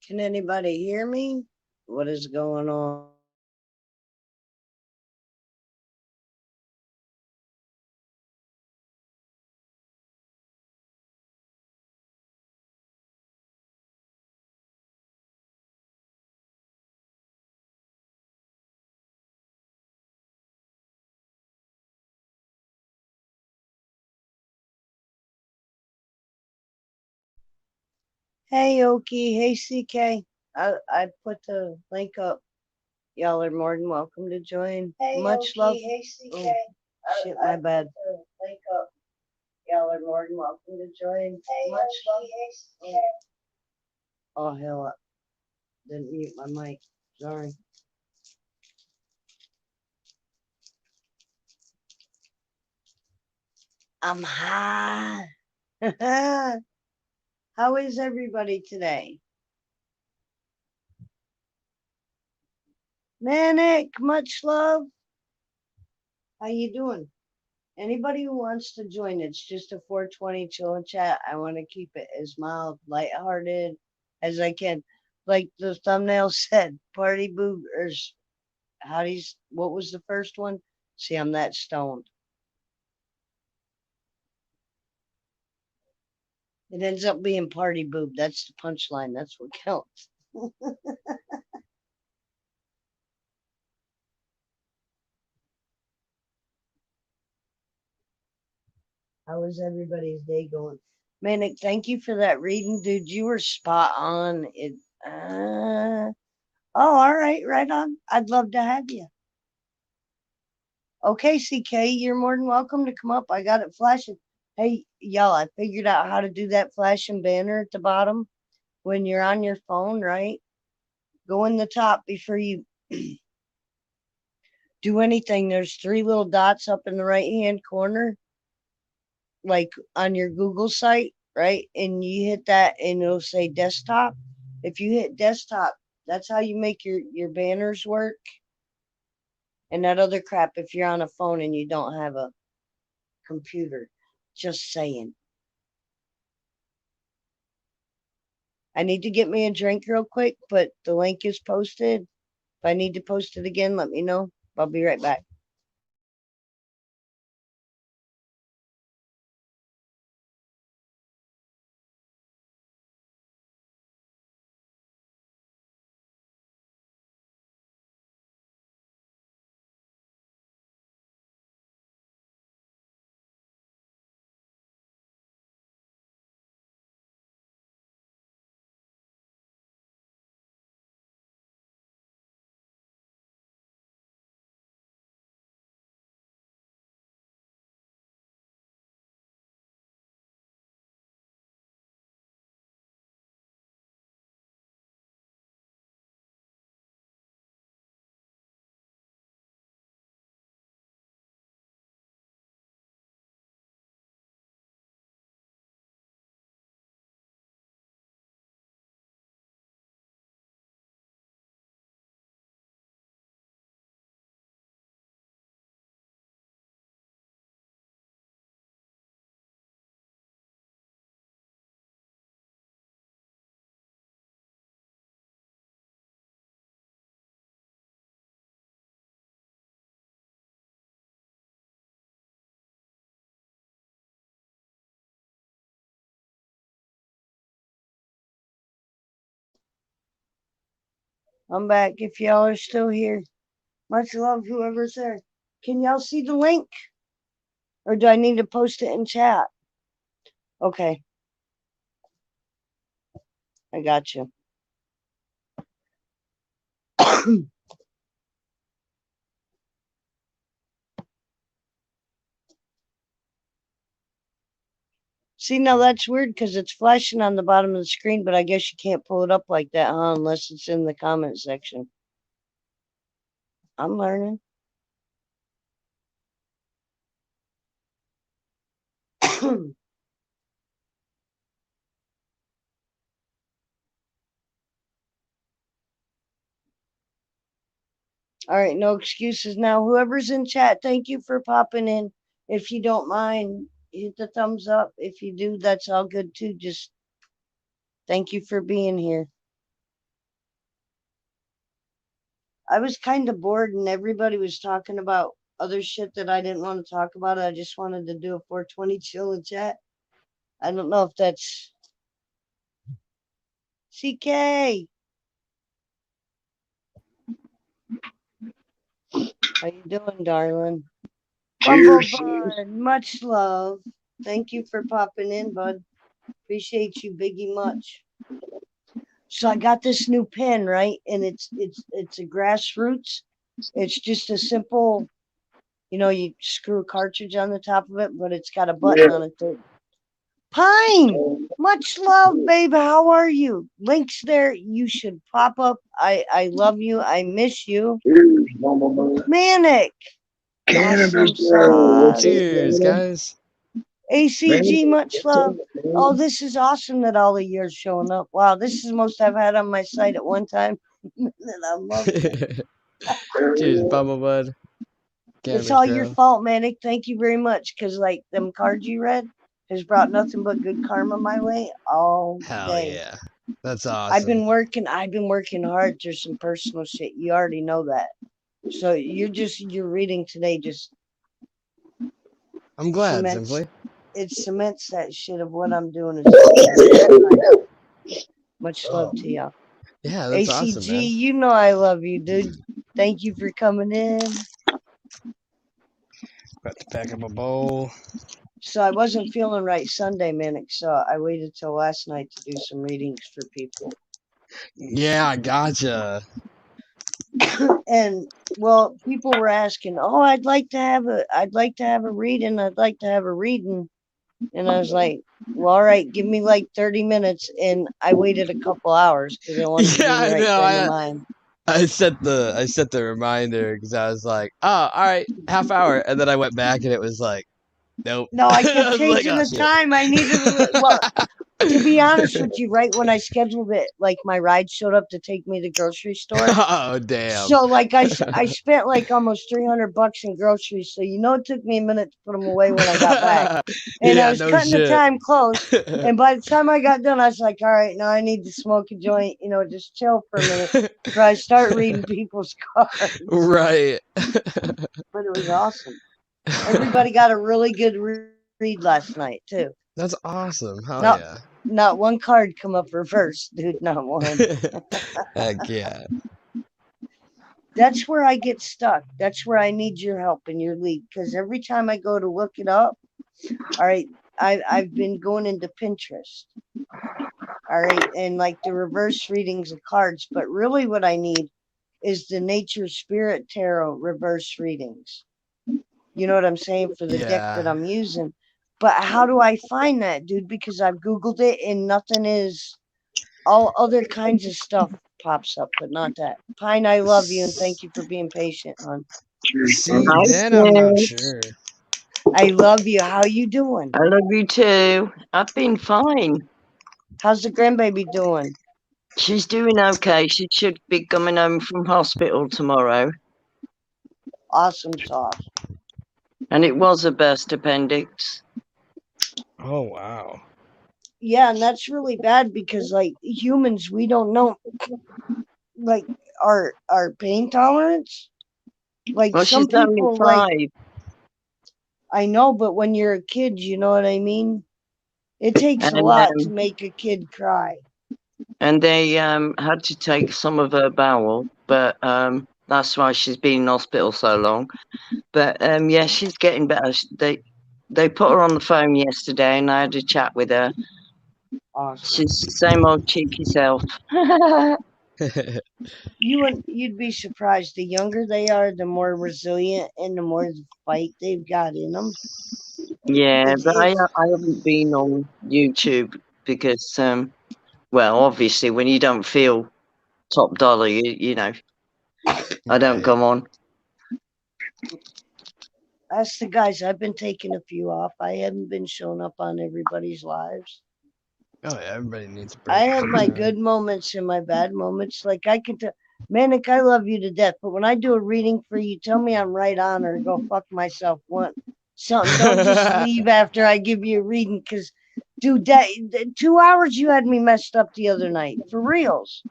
Can anybody hear me? What is going on? Hey, Oki. Hey, CK. I put the link up. Y'all are more than welcome to join. Hey, Much Oki. love. Hey, CK. Shit, my bad. Put the link up. Y'all are more than welcome to join. Hey, Much love. Hey, CK. Oh, hell up. Didn't mute my mic. Sorry. I'm high. How is everybody today? Manic, much love. How you doing? Anybody who wants to join, it's just a 420 chill and chat. I want to keep it as mild, lighthearted as I can. Like the thumbnail said, party boogers. What was the first one? See, I'm that stoned. It ends up being party boob. That's the punchline. That's what counts. How is everybody's day going? Manic, thank you for that reading, dude. You were spot on. Oh, all right, right on. I'd love to have you. Okay, CK, you're more than welcome to come up. I got it flashing. Hey, y'all, I figured out how to do that flashing banner at the bottom when you're on your phone, right? Go in the top before you do anything. There's three little dots up in the right hand corner, like on your Google site, right? And you hit that and it'll say desktop. If you hit desktop, that's how you make your banners work. And that other crap if you're on a phone and you don't have a computer. Just saying. I need to get me a drink real quick, but the link is posted. If I need to post it again, let me know. I'll be right back. I'm back if y'all are still here. Much love, whoever's there. Can y'all see the link? Or do I need to post it in chat? Okay, I got you. See, now that's weird because it's flashing on the bottom of the screen, but I guess you can't pull it up like that, huh? Unless it's in the comment section. I'm learning. All right, no excuses now. Whoever's in chat, thank you for popping in. If you don't mind, hit the thumbs up. If you do, that's all good too. Just thank you for being here. I was kind of bored and everybody was talking about other shit that I didn't want to talk about. I just wanted to do a 420 chill and chat. I don't know if that's CK. How you doing, darling? Cheers. Bumblebud, much love. Thank you for popping in, bud. Appreciate you, Biggie, much. So I got this new pen, right? And it's a grassroots. It's just a simple, you screw a cartridge on the top of it, but it's got a button on it too. Pine, much love, babe. How are you? Links there. You should pop up. I love you. I miss you. Cheers, Bumblebee. Manic. Cannabis Awesome Bro. sauce. Cheers, guys. ACG, much love. Oh, this is awesome that all of you are showing up. Wow, this is the most I've had on my site at one time. And I love it. Cheers, Bumblebud. It's all your fault, Manic. Thank you very much. Because, like, them cards you read has brought nothing but good karma my way all Hell day. yeah. That's awesome. I've been working hard through some personal shit. You already know that. So your reading today just I'm glad, cements, Simply. it cements that shit of what I'm doing is much love to y'all. Yeah, that's ACG, awesome, man. you know I love you, dude. Thank you for coming in. About to pack up a bowl. So I wasn't feeling right Sunday, Manic, so I waited till last night to do some readings for people. Yeah, I gotcha. And well, people were asking, "Oh, I'd like to have a reading. I'd like to have a reading." And I was like, "Well, all right, give me like 30 minutes." And I waited a couple hours because I wanted to be in the right frame of mind. I set the reminder because I was like, oh, all right, half hour, and then I went back and it was like, nope. No, I kept was like, changing "Oh, the shit." time. I needed well, to be honest with you, right when I scheduled it, like my ride showed up to take me to the grocery store. Oh damn. So like I spent like almost $300 in groceries. So it took me a minute to put them away when I got back. And Yeah, I was no cutting the shit. time close. And by the time I got done, I was like, all right, now I need to smoke a joint, just chill for a minute before I start reading people's cards. Right. But it was awesome. Everybody got a really good read last night too. That's awesome. Hell No. yeah. Not one card come up reverse, dude. Not one. Heck yeah. That's where I get stuck. That's where I need your help and your lead. Because every time I go to look it up, all right, I've been going into Pinterest. All right, and like the reverse readings of cards. But really what I need is the Nature Spirit Tarot reverse readings. You know what I'm saying? For the deck that I'm using. But how do I find that, dude? Because I've Googled it and nothing is, all other kinds of stuff pops up, but not that. Pine, I love you and thank you for being patient, hon. See, then I'm not sure. I love you. How you doing? I love you too. I've been fine. How's the grandbaby doing? She's doing okay. She should be coming home from hospital tomorrow. Awesome sauce. And it was a burst appendix. Oh wow. Yeah, and that's really bad because like humans, we don't know like our pain tolerance. Like well, some she's only people 5. like, I know, but when you're a kid, you know what I mean? It takes a lot to make a kid cry. And they had to take some of her bowel, but that's why she's been in hospital so long. But yeah, she's getting better. They put her on the phone yesterday, and I had a chat with her. Awesome. She's the same old cheeky self. You'd be surprised. The younger they are, the more resilient and the more fight they've got in them. Yeah, but I haven't been on YouTube because, well, obviously, when you don't feel top dollar, you know, I don't come on. That's the guys. I've been taking a few off. I haven't been showing up on everybody's lives. Oh yeah, everybody needs a break. I have my good moments and my bad moments. Like I can tell, Manic, I love you to death. But when I do a reading for you, tell me I'm right on or go fuck myself. Want something? Don't just leave after I give you a reading, because, dude, that 2 hours you had me messed up the other night for reals.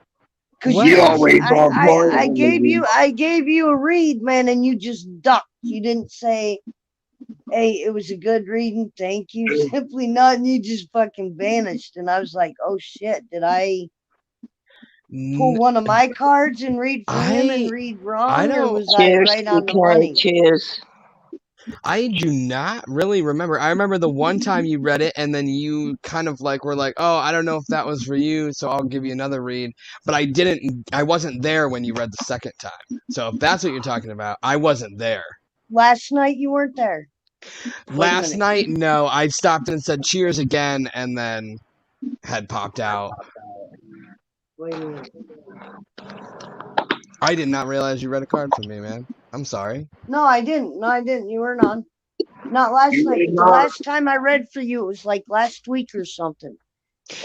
Cause What? You always on point. I gave you a read, man, and you just ducked. You didn't say, "Hey, it was a good reading, thank you." Simply nothing. You just fucking vanished, and I was like, "Oh shit, did I pull one of my cards and read for him and read wrong, or don't- was I Cheers, right on the TK, money?" cheers. I do not really remember. I remember the one time you read it, and then you kind of like were like, "Oh, I don't know if that was for you, so I'll give you another read." But I wasn't there when you read the second time. So if that's what you're talking about, I wasn't there. Last night you weren't there. a Last minute. night, no, I stopped and said cheers again, and then had popped out. Wait a minute. I did not realize you read a card for me, man. I'm sorry. No, I didn't. No, I didn't. You weren't on. Not last You night. did But the not. last time I read for you, it was like last week or something.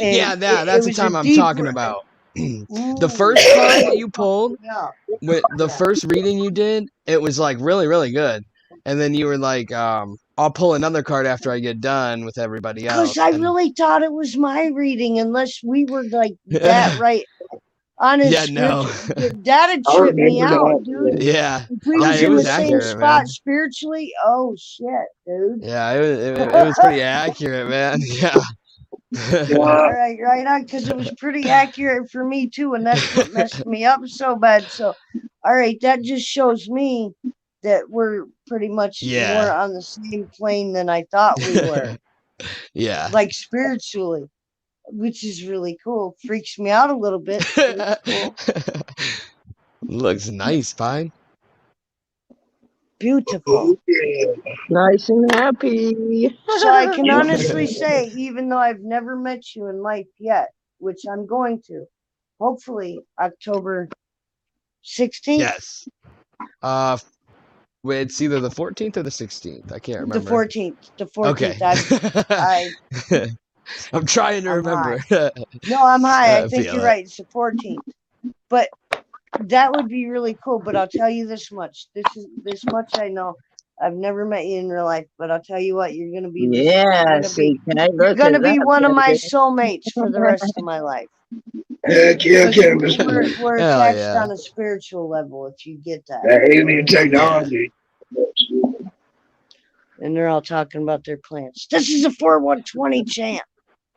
And Yeah, that's the was a time I'm deep talking re- about. The Ooh, first card that you pulled, yeah. with the Yeah. first reading you did, it was like really, really good. And then you were like, I'll pull another card after I get done with everybody else. Because I and- really thought it was my reading, unless we were like that right. Honest, Yeah, no. that'd I trip me remember out, that. dude. Yeah, If we Yeah, was it in was the same accurate, spot man. spiritually, oh shit, dude. yeah, it was pretty accurate, man. Yeah. All right, right on, because it was pretty accurate for me too, and that's what messed me up so bad. So, all right, that just shows me that we're pretty much Yeah. more on the same plane than I thought we were, Yeah. like spiritually, which is really cool. Freaks me out a little bit. But it's cool. Looks nice, Pine. Beautiful. Oh, yeah. Nice and happy. So I can honestly say, even though I've never met you in life yet, which I'm going to, hopefully October 16th, Yes. It's either the 14th or the 16th. I can't remember. the 14th. The 14th. Okay. I'm trying to I'm remember. No, I'm high. I I think feel you're it. right. It's the 14th. But that would be really cool. But I'll tell you this much. This much I know. I've never met you in real life, but I'll tell you what, you're gonna be Yes, you're look gonna at be that, one of my baby. soulmates for the rest of my life. Heck yeah, Because cannabis. we're Hell attached yeah. on a spiritual level, if you get that. That alien technology. And they're all talking about their plants. This is a 4120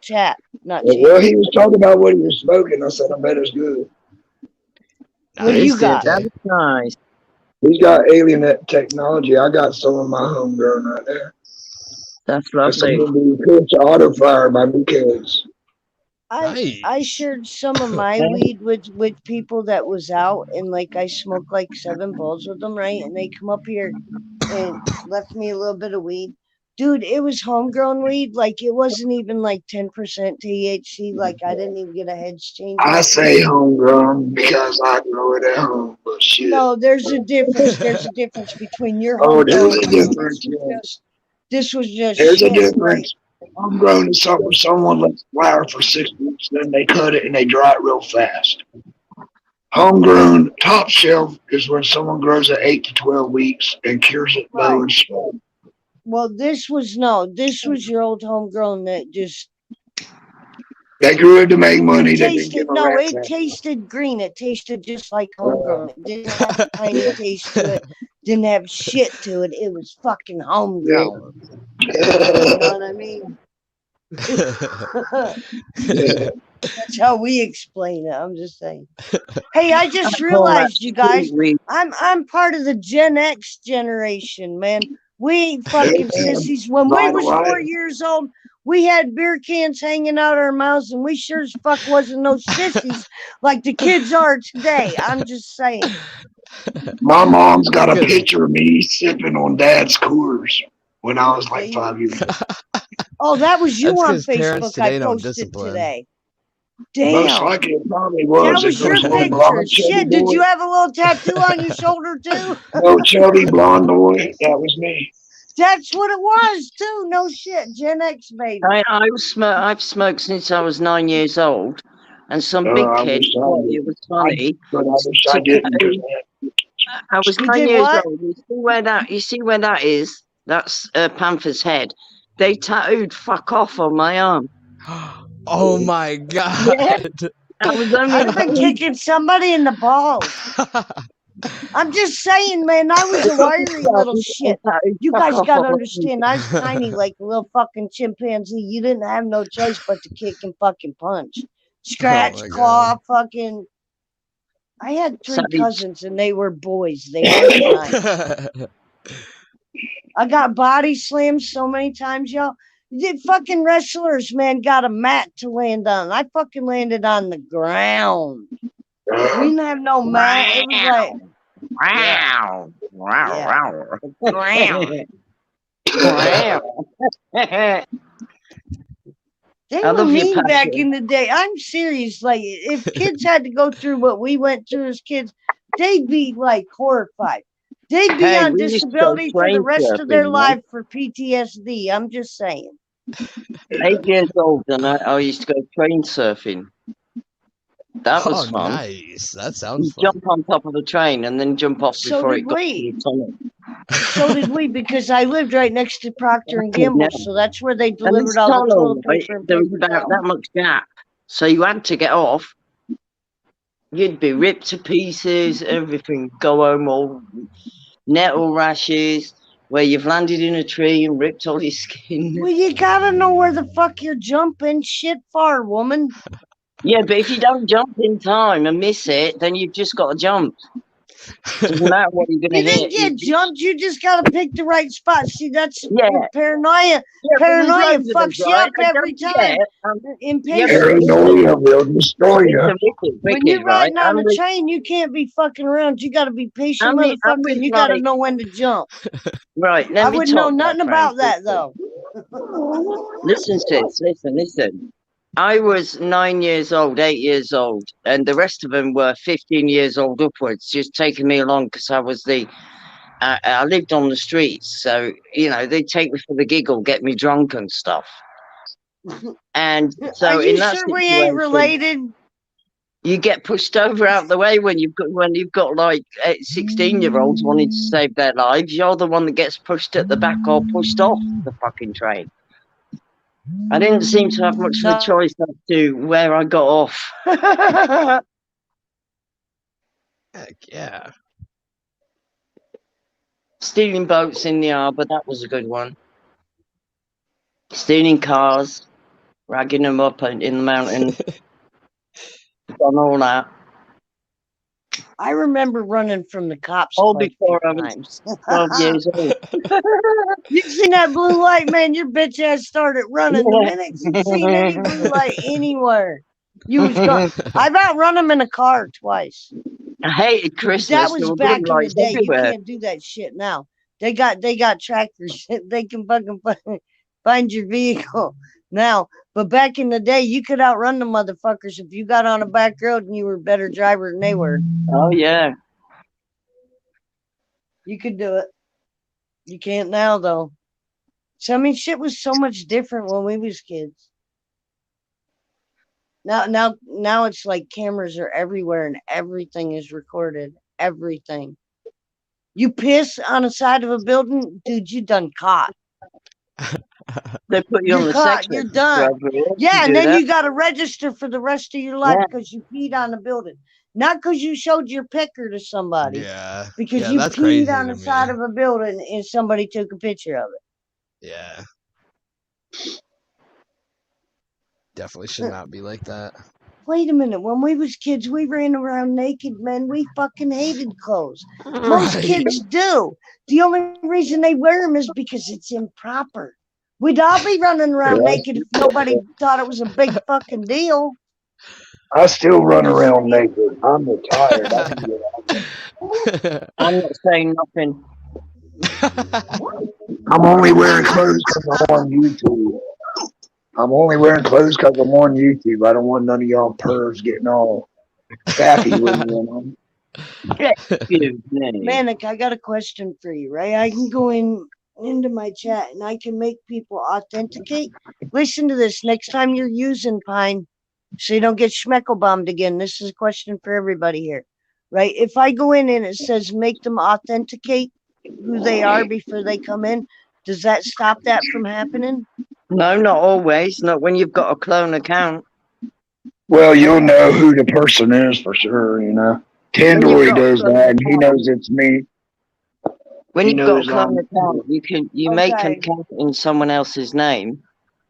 chat, not Well, chat. he was talking about what he was smoking. I said, I bet it's good. What do you Nice, got? That TK. was nice. He's got alien technology. I got some of my homegrown right there. That's That's some lovely. of the Prince Auto Fire by new kids. I Nice. shared some of my weed with people that was out, and like I smoked like 7 bowls with them, right? And they come up here and left me a little bit of weed. Dude, it was homegrown weed. Like it wasn't even like 10% THC. Like I didn't even get a heads change. I say homegrown because I grow it at home, but shit. No, there's a difference. There's a difference between your Oh, homegrown. there's a difference. Yeah. This was just There's a shit, like, difference. Homegrown is something someone lets flower for 6 weeks, then they cut it and they dry it real fast. Homegrown top shelf is when someone grows it 8 to 12 weeks and cures it low and slow. well, this was your old homegrown that just They grew it to make money. it They didn't tasted give a no, rat's it ass. tasted green. It tasted just like homegrown. It didn't have a piney taste to it. Didn't have shit to it. It was fucking homegrown. You know what I mean? That's how we explain it. I'm just saying. Hey, I just realized, you guys, I'm part of the Gen X generation, man. We ain't fucking sissies. When we was 4 years old, we had beer cans hanging out our mouths, and we sure as fuck wasn't no sissies like the kids are today. I'm just saying. My mom's got a picture of me sipping on Dad's Coors when I was like 5 years old. Oh, that was you That's on 'cause parents Facebook. today I don't posted discipline. today. Most Damn. likely it probably was. That It was your goes little picture. blonde chubby Shit, did boy. you have a little tattoo on your shoulder too? No chubby blonde boy. That was me. That's what it was too. No shit. Gen X baby. I've smoked since I was 9 years old, and some big I kid wish I thought did. it was funny. But I wish I didn't. 'Cause I was You 9 did years what? old. You see where that is? That's Panther's head. They tattooed "fuck off" on my arm. Oh my god. I was only I'd have been kicking somebody in the balls. I'm just saying, man, I was a wiry little shit. You guys gotta understand, I was tiny like a little fucking chimpanzee. You didn't have no choice but to kick and fucking punch. Scratch, my claw, fucking. I had 3 Savage. cousins and they were boys. They weren't nice. I got body slammed so many times, y'all. The fucking wrestlers, man, got a mat to land on. I fucking landed on the ground. We didn't have no mat. It was like Wow. Yeah. Wow. ground. Wow. They I were love your mean back passion. in the day. I'm serious. Like, if kids had to go through what we went through as kids, they'd be like horrified. They'd be Hey, on we used to go disability for the train rest of their surfing, man. life for PTSD. I'm just saying. 8 years old, and I used to go train surfing. That was Oh, fun. nice. That You sounds fun. jump on top of the train and then jump off So before did it got to we. the tunnel. So did we, because I lived right next to Procter and Fucking Gamble, hell. so that's where they And delivered this all the tunnel, toilet right, paper and there was paper about towels. that much gap. So you had to get off. You'd be ripped to pieces, everything. Go home all nettle rashes, where you've landed in a tree and ripped all your skin. Well, you gotta know where the fuck you're jumping shit for, woman. Yeah, but if you don't jump in time and miss it, then you've just got to jump. Doesn't matter what you're going You to didn't hit. get jumped. You just gotta pick the right spot. See, that's Yeah. your paranoia. Yeah, but there's Paranoia loads of us, fucks you right? up And every don't time. forget, Impatience. Paranoia will destroy you. listen, wicked, When you're right? riding on a train, you can't be fucking around. You gotta be patient, I'm motherfucker, with and you gotta like, know when to jump. right, I let me wouldn't know talk nothing about that though. Listen, sis, listen. I was 9 years old, 8 years old, and the rest of them were 15 years old upwards, just taking me along because I lived on the streets. So, you know, they'd take me for the giggle, get me drunk and stuff. And so Are you in that sure we ain't situation, related? you get pushed over out the way when you've got like 16-year-olds wanting to save their lives. You're the one that gets pushed at the back or pushed off the fucking train. I didn't seem to have much of a choice as to where I got off. Heck yeah. Stealing boats in the harbour, that was a good one. Stealing cars, ragging them up in the mountains. Done all that. I remember running from the cops All quite a before few I was times. 12 years old. You seen that blue light, man? Your bitch ass started running the minute you seen any blue light anywhere. You was gone. I've outrun them in a car twice. I hated But Christmas. that There was were back blue in the lights day. You everywhere. can't do that shit now. They got trackers. They can fucking find your vehicle now. But back in the day, you could outrun the motherfuckers if you got on a back road and you were a better driver than they were. Oh, yeah. You could do it. You can't now, though. So I mean, shit was so much different when we was kids. Now it's like cameras are everywhere and everything is recorded. Everything. You piss on the side of a building, dude, you done caught. They put you on You're the caught. sex You're register done. over here. Yeah, and do then that. you got to register for the rest of your life Yeah. because you peed on the building, not because you showed your picker to somebody. Yeah. Because Yeah, you that's peed crazy on to the side me. of a building and somebody took a picture of it. Yeah. Definitely should not be like that. Wait a minute. When we was kids, we ran around naked, man. We fucking hated clothes. Most Right. kids do. The only reason they wear them is because it's improper. We'd all be running around Yeah. naked if nobody thought it was a big fucking deal. I still run around naked. I'm retired. I can get out. I'm not saying nothing. I'm only wearing clothes because I'm on YouTube. I'm only wearing clothes because I'm on YouTube. I don't want none of y'all pervs getting all sappy with me. You know? Excuse me. Manic, I got a question for you, right? I can go into my chat and I can make people authenticate. Listen to this. Next time you're using Pine, so you don't get schmeckle bombed again. This is a question for everybody here, right? If I go in and it says make them authenticate who they are before they come in, does that stop that from happening? No, not always. Not when you've got a clone account. Well, you'll know who the person is for sure, you know. When you've Tandroid got a does clone that, and he account, knows it's me. when He you've got a knows clone I'm. account, you make an Okay. account in someone else's name.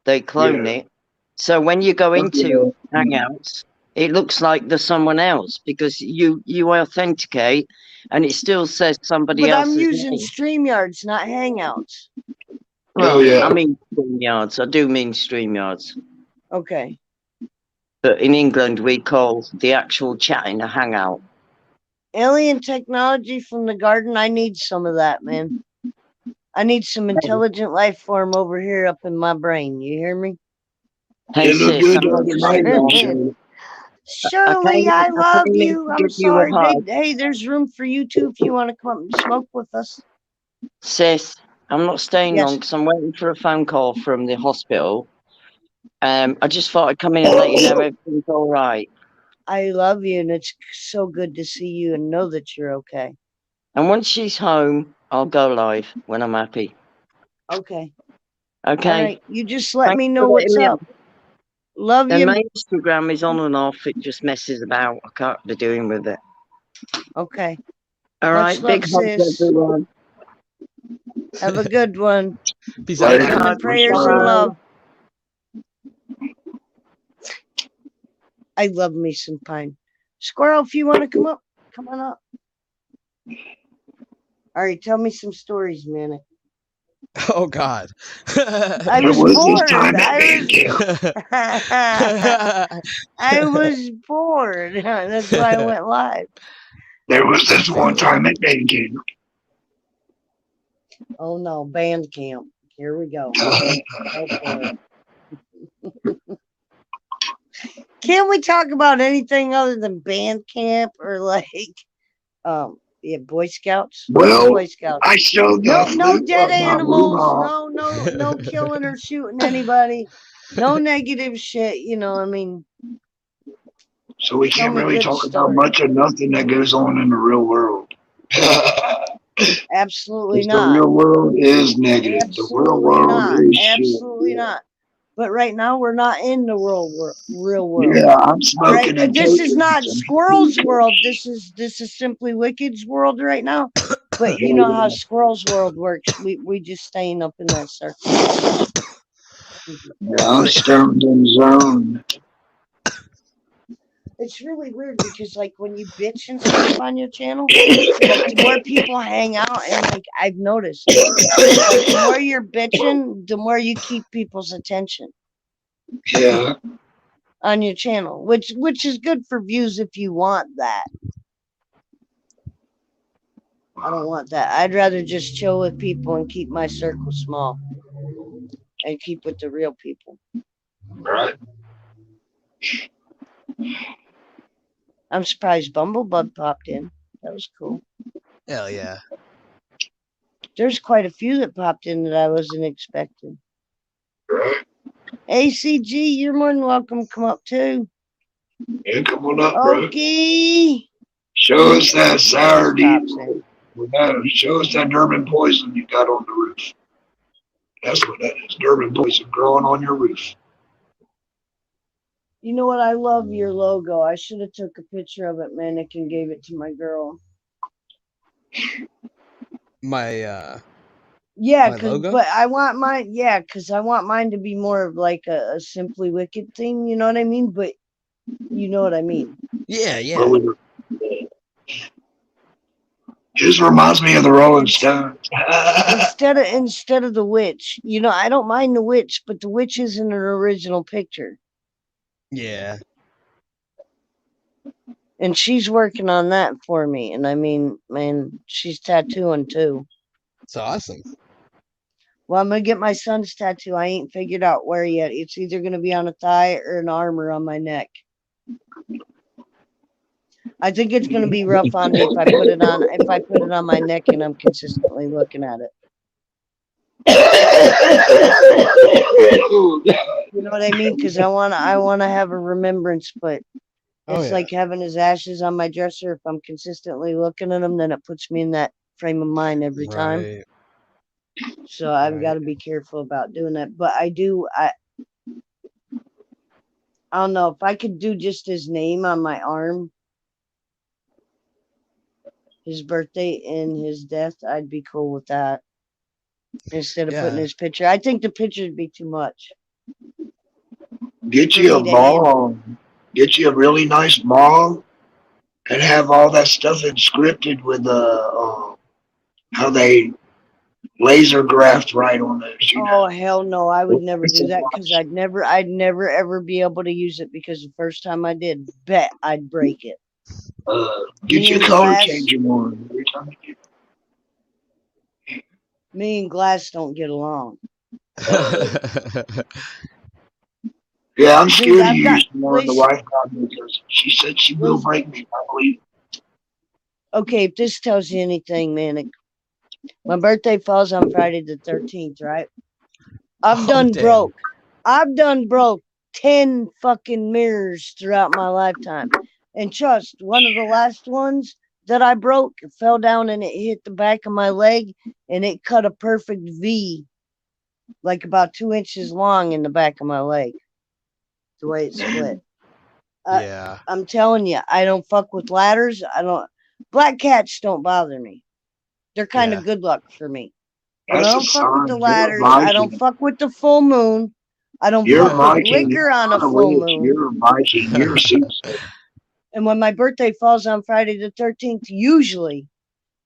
They clone Yeah. it. So when you go Yeah. into Hangouts, it looks like there's someone else because you authenticate, and it still says somebody But I'm else's using name. StreamYards, not Hangouts. Oh, Well, yeah. I mean StreamYards. I do mean StreamYards. Okay. But in England, we call the actual chatting a hangout. Alien technology from the garden. I need some of that, man. I need some intelligent life form over here up in my brain. You hear me? Hey It looked sis, good I'm the not other just night when you wrong. showed it. Shirley, I I love came in you. to I'm give you a sorry. hug. Hey, there's room for you too if you want to come up and smoke with us. Sis, I'm not staying long Yes, because I'm waiting for a phone call from the hospital. I just thought I'd come in and let you know everything's all right. I love you, and it's so good to see you and know that you're okay. And once she's home, I'll go live when I'm happy. Okay. Okay. All right. You just let Thanks me for know what's letting me up. on. Love And my you. Instagram is on and off. It just messes about. I can't be doing with it. Okay. All Much right. love, Big hugs, sis. everyone. Have a good one. Peace out, Later. Big Sending guys. hugs. prayers and Bye. love. I love me some pine. Squirrel, if you want to come up, come on up. All right, tell me some stories, man. Oh God. I There was was this time bored. at band camp. I was bored. That's why I went live. There was this one time at band camp. Oh no, band camp. Here we go. Go for it. Can't we talk about anything other than band camp or like yeah, Boy Scouts? Well, Boy Scouts. I showed No, the no flute dead of my animals. Bluehawk. No killing or shooting anybody. No negative shit. You know, I mean, So we tell can't me really good talk about stories. much of nothing that goes on in the real world. Absolutely Because the not. real world is negative. The real Absolutely world not. is shit. Absolutely not. But right now we're not in the real world. Yeah, I'm All right. smoking and This is toasting not some Squirrel's world. This is Simply Wicked's world right now. But you know how Squirrel's world works. We just staying up in that circle. Yeah, I'm stoned and zoned. It's really weird because like when you bitch and stuff on your channel, like the more people hang out and like I've noticed, like the more you're bitching, the more you keep people's attention Yeah. on your channel, which is good for views if you want that. I don't want that. I'd rather just chill with people and keep my circle small and keep with the real people. Right. I'm surprised Bumblebug popped in. That was cool. Hell yeah. There's quite a few that popped in that I wasn't expecting. Right. ACG, you're more than welcome to come up too. Yeah, come on up, bro. Okay. Show us that sour Stops diesel. Show us that Durban poison you got on the roof. That's what that is. Durban poison growing on your roof. You know what? I love your logo. I should have took a picture of it, Manic, and gave it to my girl. My Yeah, my logo? but I want mine. Yeah, because I want mine to be more of like a Simply Wicked thing. You know what I mean? But you know what I mean. Yeah, yeah. Well, just reminds me of the Rolling Stones. Instead of the witch, you know, I don't mind the witch, but the witch isn't an original picture, Yeah. and she's working on that for me. And I mean, man, she's tattooing too. It's awesome. Well, I'm gonna get my son's tattoo. I ain't figured out where yet. It's either gonna be on a thigh or an armor on my neck. I think it's gonna be rough on me if I put it on my neck and I'm consistently looking at it. You know what I mean? Because I wanna have a remembrance, but it's like having his ashes on my dresser. If I'm consistently looking at them, then it puts me in that frame of mind every time. Right. So I've Right. got to be careful about doing that. But I I don't know if I could do just his name on my arm, his birthday and his death. I'd be cool with that instead of putting Yeah. his picture. I think the picture would be too much. Get For you a me to handle. ball. Get you a really nice ball and have all that stuff inscripted with how they laser graft right on those. You Oh know. hell no! I would never It's do a that because I'd never ever be able to use it because the first time I did, bet I'd break it. Get Me your and color Glass, changing one every time you get. me and Glass don't get along. Yeah, I'm Dude, scared to I've got use one the listen, wife got me because she said she will listen. break me. I believe. Okay, if this tells you anything, man, my birthday falls on Friday the 13th, right? I've Oh, done damn. broke. I've done broke 10 fucking mirrors throughout my lifetime. And trust, one of the last ones that I broke it fell down and it hit the back of my leg and it cut a perfect V, like about 2 inches long in the back of my leg, the way it split. Yeah. I'm telling you, I don't fuck with ladders. Black cats don't bother me. They're kind Yeah. of good luck for me. But I That's a don't fuck with the sign. You're a ladders. I don't Viking. fuck with the full moon. I don't You're a fuck with Viking. liquor on a You're not a full witch. moon. You're a Viking. You're a soothsayer. And when my birthday falls on Friday the 13th, usually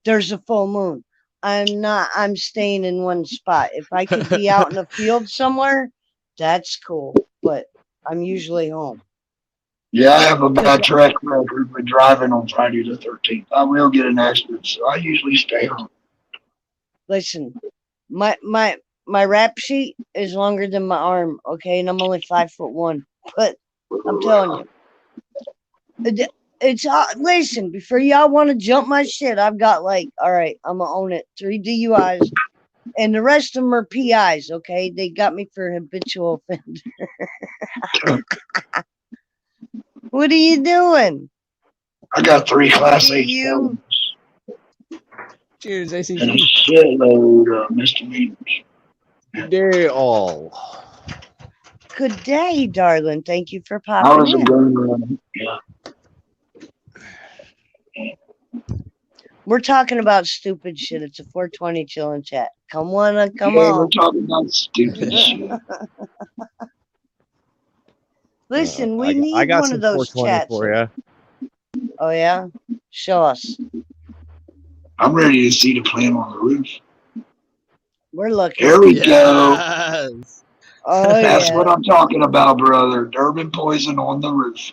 there's a full moon. I'm staying in one spot. If I could be out in a field somewhere, that's cool. But I'm usually home. Yeah, I have a Because bad track record with driving on Friday the 13th. I will get an accident, so I usually stay home. listen, my rap sheet is longer than my arm, okay, and I'm only 5'1". But I'm telling you, it's listen, before y'all want to jump my shit, I've got like, all right, I'm gonna own it, 3 DUIs, and the rest of them are PIs. Okay, they got me for habitual offender. What are you doing? I got 3 Class See H you. felonies Cheers, and a ACC. shitload of misdemeanors. They all. Good day, darling. Thank you for I popping was a in. gun runner. Yeah. We're talking about stupid shit. It's a 420 chillin' chat. Come on, come Yeah, we're on. talking about stupid shit. Listen, we I need got one some of those 420 chats. for you. Oh yeah, show us. I'm ready to see the plan on the roof. We're looking. There we go. Yes. Oh That's yeah. what I'm talking about, brother. Durban poison on the roof.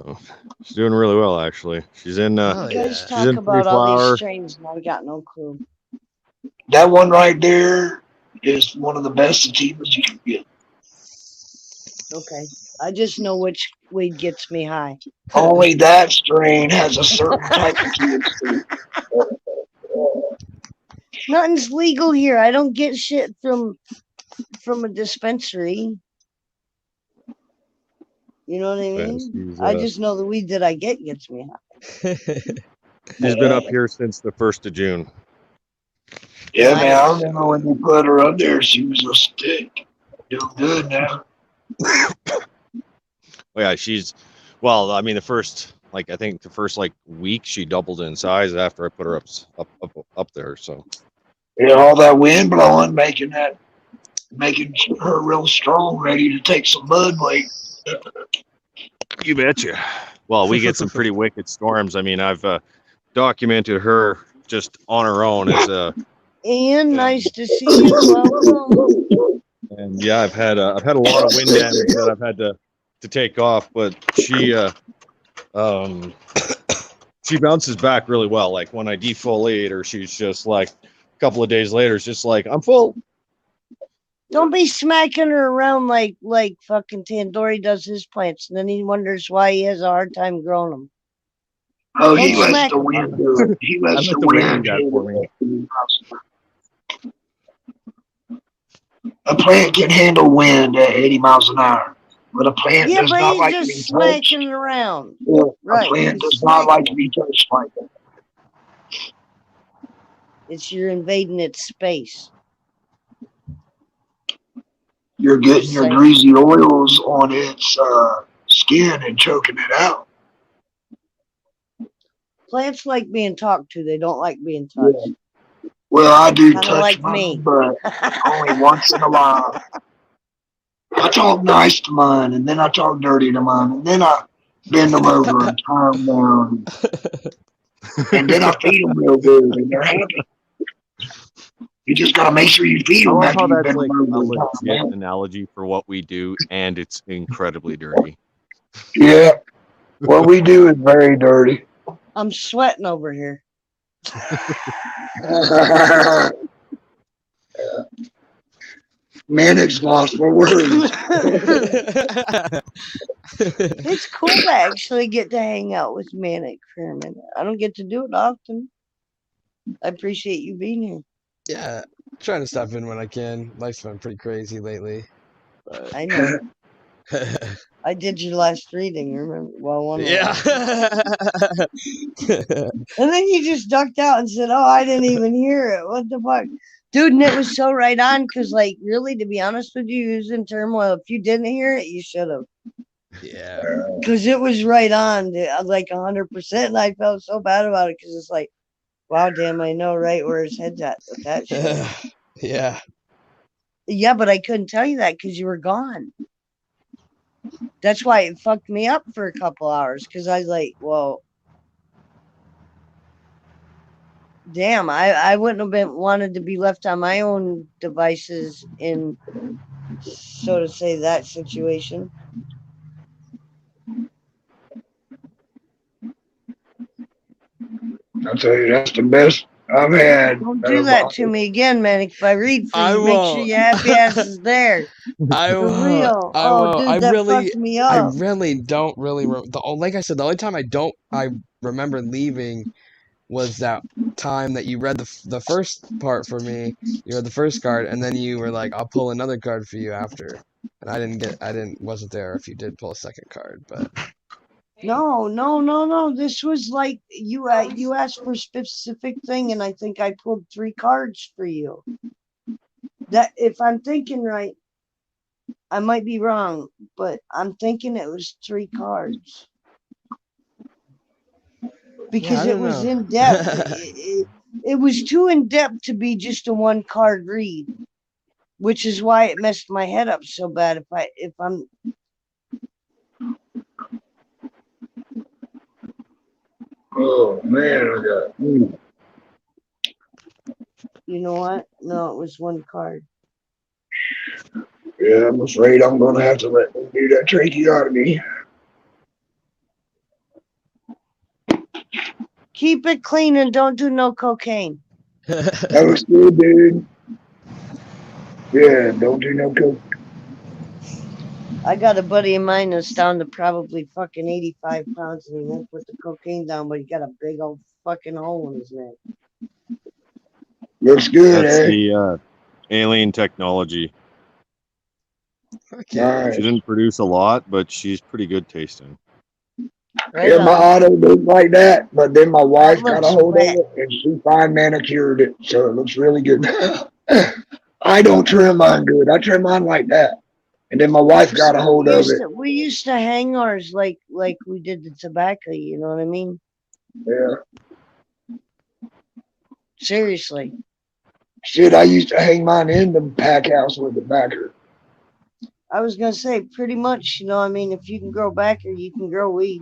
Oh, she's doing really well, actually. She's in. Oh, You guys yeah. She's in talk about all pre-flower. these strains, and I got no clue. That one right there is one of the best sativas you can get. Okay, I just know which weed gets me high. Only that strain has a certain type of THC. Nothing's legal here. I don't get shit from a dispensary. You know what I Yeah, mean? I just know the weed that I get gets me high. she's been up here since the 1st of June. Yeah, man, I Nice. remember when you put her up there, she was a stick. Doing good now. Oh, yeah, she's. Well, I mean, I think the first week she doubled in size after I put her up there. So. Yeah, all that wind blowing, making her real strong, ready to take some mud weight. You betcha. Well, we get some pretty wicked storms. I mean, I've documented her just on her own as a. Ian, nice to see you. Welcome. And yeah, I've had a lot of wind damage that I've had to take off, but she she bounces back really well. Like when I defoliate her, she's just like a couple of days later, it's just like I'm full. Don't be smacking her around like fucking Tandoori does his plants, and then he wonders why he has a hard time growing them. Oh, Don't he lets smack the him. wind do it. He lets let the the wind wind do that do for me. it. A plant can handle wind at 80 miles an hour, but a plant Yeah, does but not he's like to just be smacking touched. it around. Yeah, Right, a plant he's does not like to smacking be touched like that. It's you're invading its space. you're getting your Same. greasy oils on its skin and choking it out. Plants like being talked to. They don't like being touched. Well, I do Kind of touch like mine, me. but only once in a while. I talk nice to mine, and then I talk dirty to mine, and then I bend them over and tie them down, and then I feed them real good, and they're happy. You just gotta make sure you feed I them love after how you that's bend like them a over and tie them legit down. analogy for what we do, and it's incredibly dirty. Yeah, what we do is very dirty. I'm sweating over here. Manic's lost for words. It's cool to actually get to hang out with Manic for a minute. I don't get to do it often. I appreciate you being here. Yeah, trying to stop in when I can. Life's been pretty crazy lately. But I know. I did your last reading, remember? Well, one of them. yeah. And then you just ducked out and said, "Oh, I didn't even hear it. What the fuck?" Dude, and it was so right on because, like, really, to be honest with you, he was in turmoil. If you didn't hear it, you should have. Yeah. Because it was right on, like 100%. And I felt so bad about it because it's like, wow, damn, I know right where his head's at with that shit. Yeah. Yeah, but I couldn't tell you that because you were gone. That's why it fucked me up for a couple hours because I was like, well, damn, I wouldn't have been wanted to be left on my own devices in, so to say, that situation. I'll tell you, that's the best I've had. Don't do that to me again, man. If I read for I you, make sure won't. your happy ass is there. I For won't. real. I Oh, won't. dude, I that really, fucked me I up. really don't really. Like I said, the only time I remember leaving was that time that you read the first part for me. You read the first card, and then you were like, "I'll pull another card for you after." And wasn't there if you did pull a second card, but No. This was like you asked for a specific thing, and I think I pulled 3 cards for you. That, if I'm thinking right, I might be wrong, but I'm thinking it was 3 cards because I it don't was know. in depth. It was too in depth to be just a 1 card read, which is why it messed my head up so bad. If I'm Oh man, I got. You know what? No, it was 1 card. Yeah, I'm afraid I'm gonna have to let them do that tracheotomy. Keep it clean and don't do no cocaine. That was good, dude. Yeah, don't do no coke. I got a buddy of mine that's down to probably fucking 85 pounds and he won't put the cocaine down, but he got a big old fucking hole in his neck. Looks good, That's eh? the alien technology. Fuck All yeah. right. She didn't produce a lot, but she's pretty good tasting. Right Yeah, my on. auto looked like that, but then my wife That got a looks hold wet. of it and she fine manicured it, so it looks really good. I don't trim mine good. I trim mine like that, and then my wife got a hold of it. We used to hang ours like we did the tobacco. You know what I mean? Yeah, Seriously. shit. I used to hang mine in the pack house with the backer. I was gonna say pretty much. You know, I mean, if you can grow backer, you can grow weed.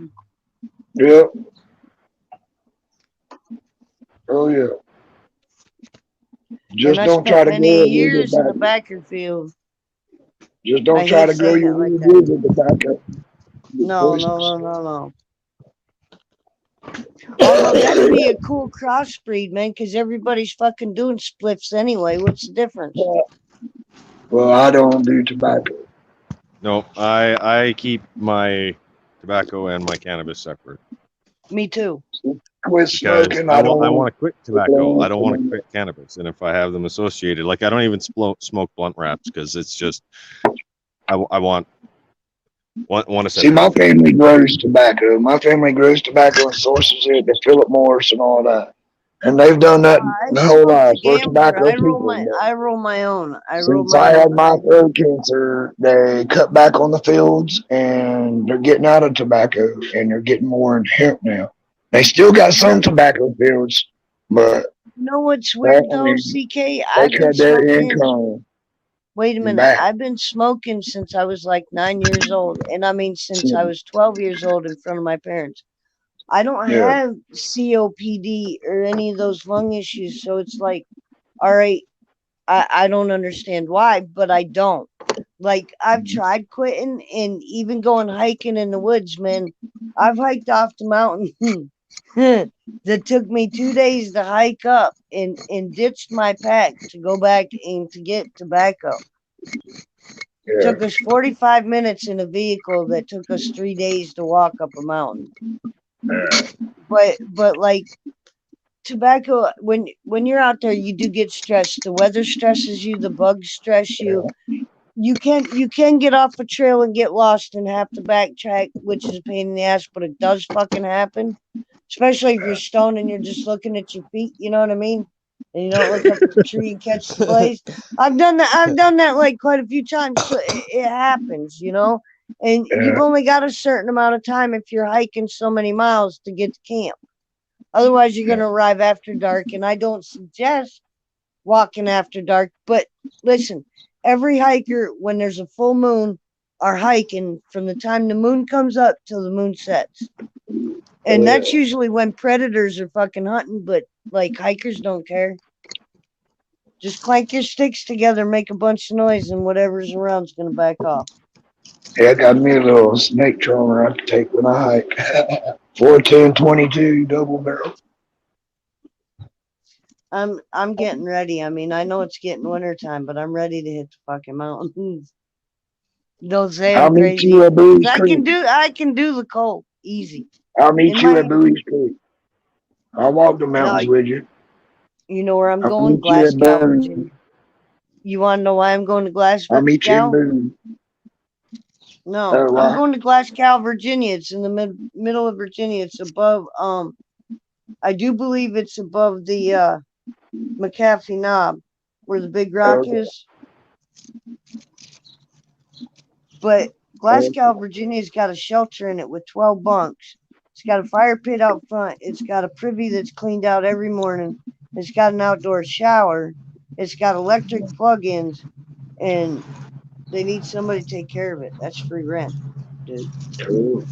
Yeah. Oh yeah. Just and I don't try spent to many grow years in the it backer field. Just I don't try hate to grow saying your it like weed that. with the backer. No. Although that'd be a cool crossbreed, man, because everybody's fucking doing spliffs anyway. What's the difference? Well, I don't do tobacco. No, I keep my tobacco and my cannabis separate Me too. Quit because smoking. I I don't. want to quit tobacco. I don't want to quit cannabis, and if I have them associated, like I don't even smoke blunt wraps because it's just I want to See, my family grows tobacco. My family grows tobacco and sources it to Philip Morris and all that. And they've done that I their whole smoke lives. the We're gambler. tobacco people. But I roll my own. I roll since my I had own. my throat cancer, they cut back on the fields and they're getting out of tobacco and they're getting more in hemp now. They still got some tobacco fields, but You know what's I weird though, mean, CK? they I've been cut their smoking. income Wait a minute. back. I've been smoking since I was like 9 years old. And I mean, since I was 12 years old in front of my parents. I don't Yeah. have COPD or any of those lung issues. So it's like, all right, I don't understand why, but I don't. Like, I've tried quitting and even going hiking in the woods, man. I've hiked off the mountain that took me 2 days to hike up and ditched my pack to go back and to get tobacco. Yeah. Took us 45 minutes in a vehicle that took us 3 days to walk up a mountain. But like tobacco, when you're out there, you do get stressed. The weather stresses you, the bugs stress you. You can get off a trail and get lost and have to backtrack, which is a pain in the ass, but it does fucking happen. Especially if you're stoned and you're just looking at your feet, you know what I mean? And you don't look up at the tree and catch the blaze. I've done that like quite a few times, so it happens, you know? And you've only got a certain amount of time if you're hiking so many miles to get to camp. Otherwise you're gonna arrive after dark, and I don't suggest walking after dark. But listen, every hiker, when there's a full moon, are hiking from the time the moon comes up till the moon sets. And that's usually when predators are fucking hunting, but like hikers don't care. Just clank your sticks together, make a bunch of noise, and whatever's around is gonna back off. Yeah, I got me a little snake charmer I can take when I hike. 410-22 double barrel. I'm getting ready. I mean, I know it's getting winter time, but I'm ready to hit the fucking mountains. Don't say I'll I'm meet crazy. you at Bowie's I Creek. can do the cold easy. I'll meet In you my at Bowie's Creek. I'll walk the no, mountains with you. you know where I'm I'll going? meet you at Glasgow, Boone. Virginia. You want to know why I'm going to I'll meet you in Glasgow? Boone. No, Oh, I'm wow. going to Glasgow, Virginia. It's in the middle of Virginia. It's above. I do believe it's above the McAfee Knob, where the big rock Okay. is. But Glasgow, Virginia's got a shelter in it with 12 bunks. It's got a fire pit out front. It's got a privy that's cleaned out every morning. It's got an outdoor shower. It's got electric plug-ins, and they need somebody to take care of it. That's free rent, dude. Cool.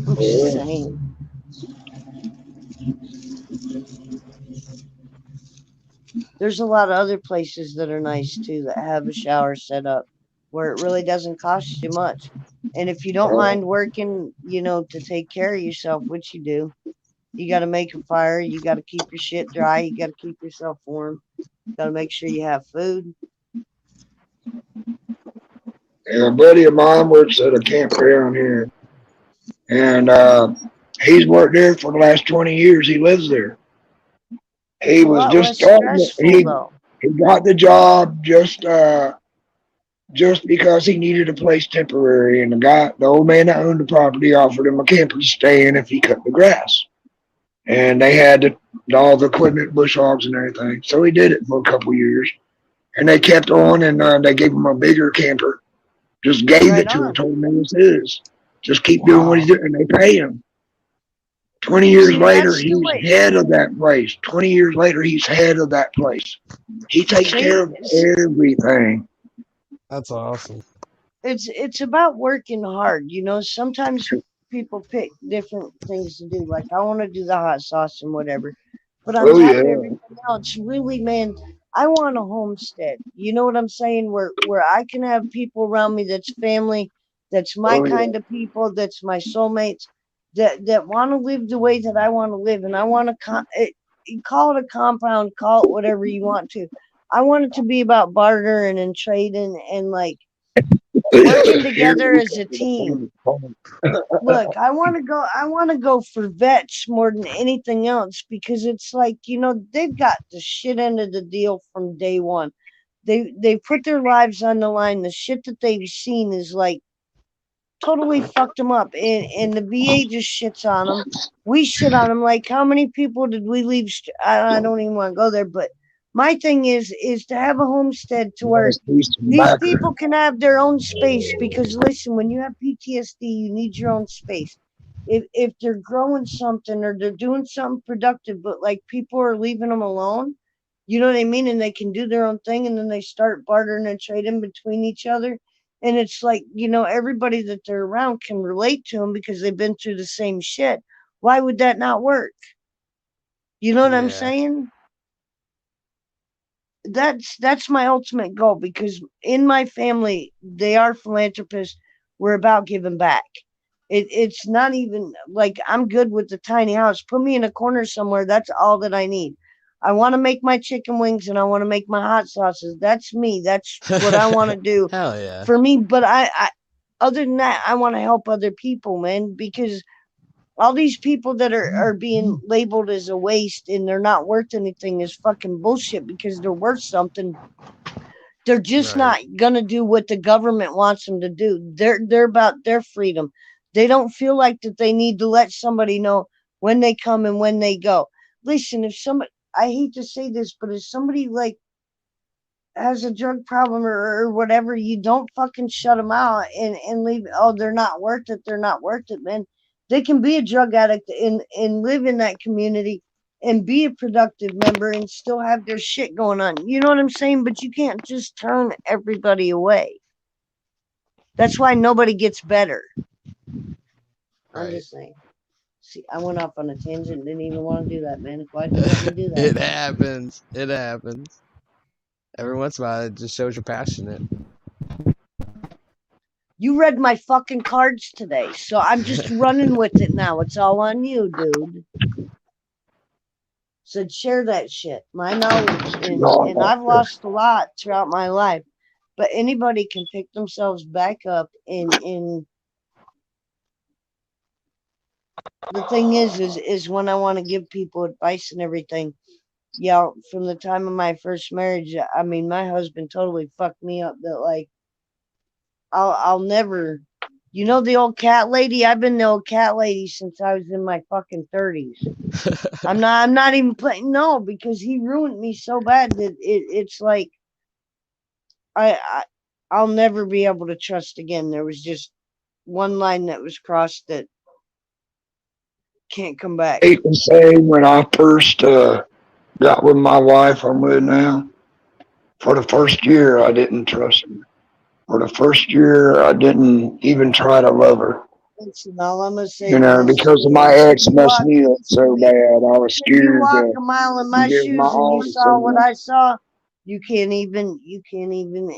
I'm just saying. There's a lot of other places that are nice too that have a shower set up where it really doesn't cost you much. And if you don't mind working, you know, to take care of yourself, which you do, you got to make a fire. You got to keep your shit dry. You got to keep yourself warm. Got to make sure you have food. And a buddy of mine works at a campground here. And he's worked there for the last 20 years. He lives there. He It's a was lot just less starting. stressful though. He got the job just because he needed a place temporary, and the old man that owned the property, offered him a camper to stay in if he cut the grass. And they had all the equipment, bush hogs and everything. So he did it for a couple of years, and they kept on, and they gave him a bigger camper. Just gave Right it to him, on. told him it was his. Just keep doing what he's doing, and they pay him. 20 years See, later, that's the he's way. head of that place. 20 years later, he's head of that place. He takes care of everything. That's awesome. It's about working hard. You know, sometimes people pick different things to do. Like I want to do the hot sauce and whatever. But on Oh, top yeah. of everything else, really, man, I want a homestead. You know what I'm saying? Where I can have people around me that's family, that's my Oh, yeah. kind of people, that's my soulmates, that want to live the way that I want to live, and I want to call it a compound, call it whatever you want to. I want it to be about bartering and trading and like working together as a team. Look, I want to go for vets more than anything else because it's like, you know, they've got the shit end of the deal from day one. They put their lives on the line. The shit that they've seen is like totally fucked them up, and the VA just shits on them. We shit on them. Like, how many people did we leave? I don't even want to go there, but my thing is to have a homestead to where these people can have their own space. Because listen, when you have PTSD, you need your own space. If they're growing something or they're doing something productive, but like people are leaving them alone, you know what I mean? And they can do their own thing, and then they start bartering and trading between each other. And it's like, everybody that they're around can relate to them because they've been through the same shit. Why would that not work? You know what I'm Yeah. saying? That's my ultimate goal, because in my family they are philanthropists. We're about giving back. It's not even like I'm good with the tiny house. Put me in a corner somewhere. That's all that I need. I want to make my chicken wings and I want to make my hot sauces. That's me. That's what I want to do Hell yeah. for me. But I other than that, I want to help other people, man, because all these people that are being labeled as a waste and they're not worth anything is fucking bullshit, because they're worth something. They're just Right. not gonna do what the government wants them to do. They're about their freedom. They don't feel like that they need to let somebody know when they come and when they go. Listen, if somebody, I hate to say this, but if somebody like has a drug problem or whatever, you don't fucking shut them out and leave. Oh, they're not worth it. They're not worth it, man. They can be a drug addict and live in that community and be a productive member and still have their shit going on. You know what I'm saying? But you can't just turn everybody away. That's why nobody gets better. I'm Right. just saying. See, I went off on a tangent. Didn't even want to do that, man. Why'd you let me do that? It happens. It happens. Every once in a while, it just shows you're passionate. You read my fucking cards today, so I'm just running with it now. It's all on you, dude. So share that shit, my knowledge, and I've lost a lot throughout my life, but anybody can pick themselves back up. And the thing is when I want to give people advice and everything. Yeah, from the time of my first marriage, I mean, my husband totally fucked me up. That like, I'll never. You know the old cat lady? I've been the old cat lady since I was in my fucking 30s. I'm not even playing. No, because he ruined me so bad that it's like I'll never be able to trust again. There was just one line that was crossed that can't come back. I hate to say when I first got with my wife I'm with now, for the first year I didn't trust her. For the first year I didn't even try to love her. Listen, all I'm gonna say You is know, this: because of my if ex you messed walk, me up listen to so me. bad, I was If you scared walk to a mile in my give my shoes and you all to saw what someone. I saw, you can't even.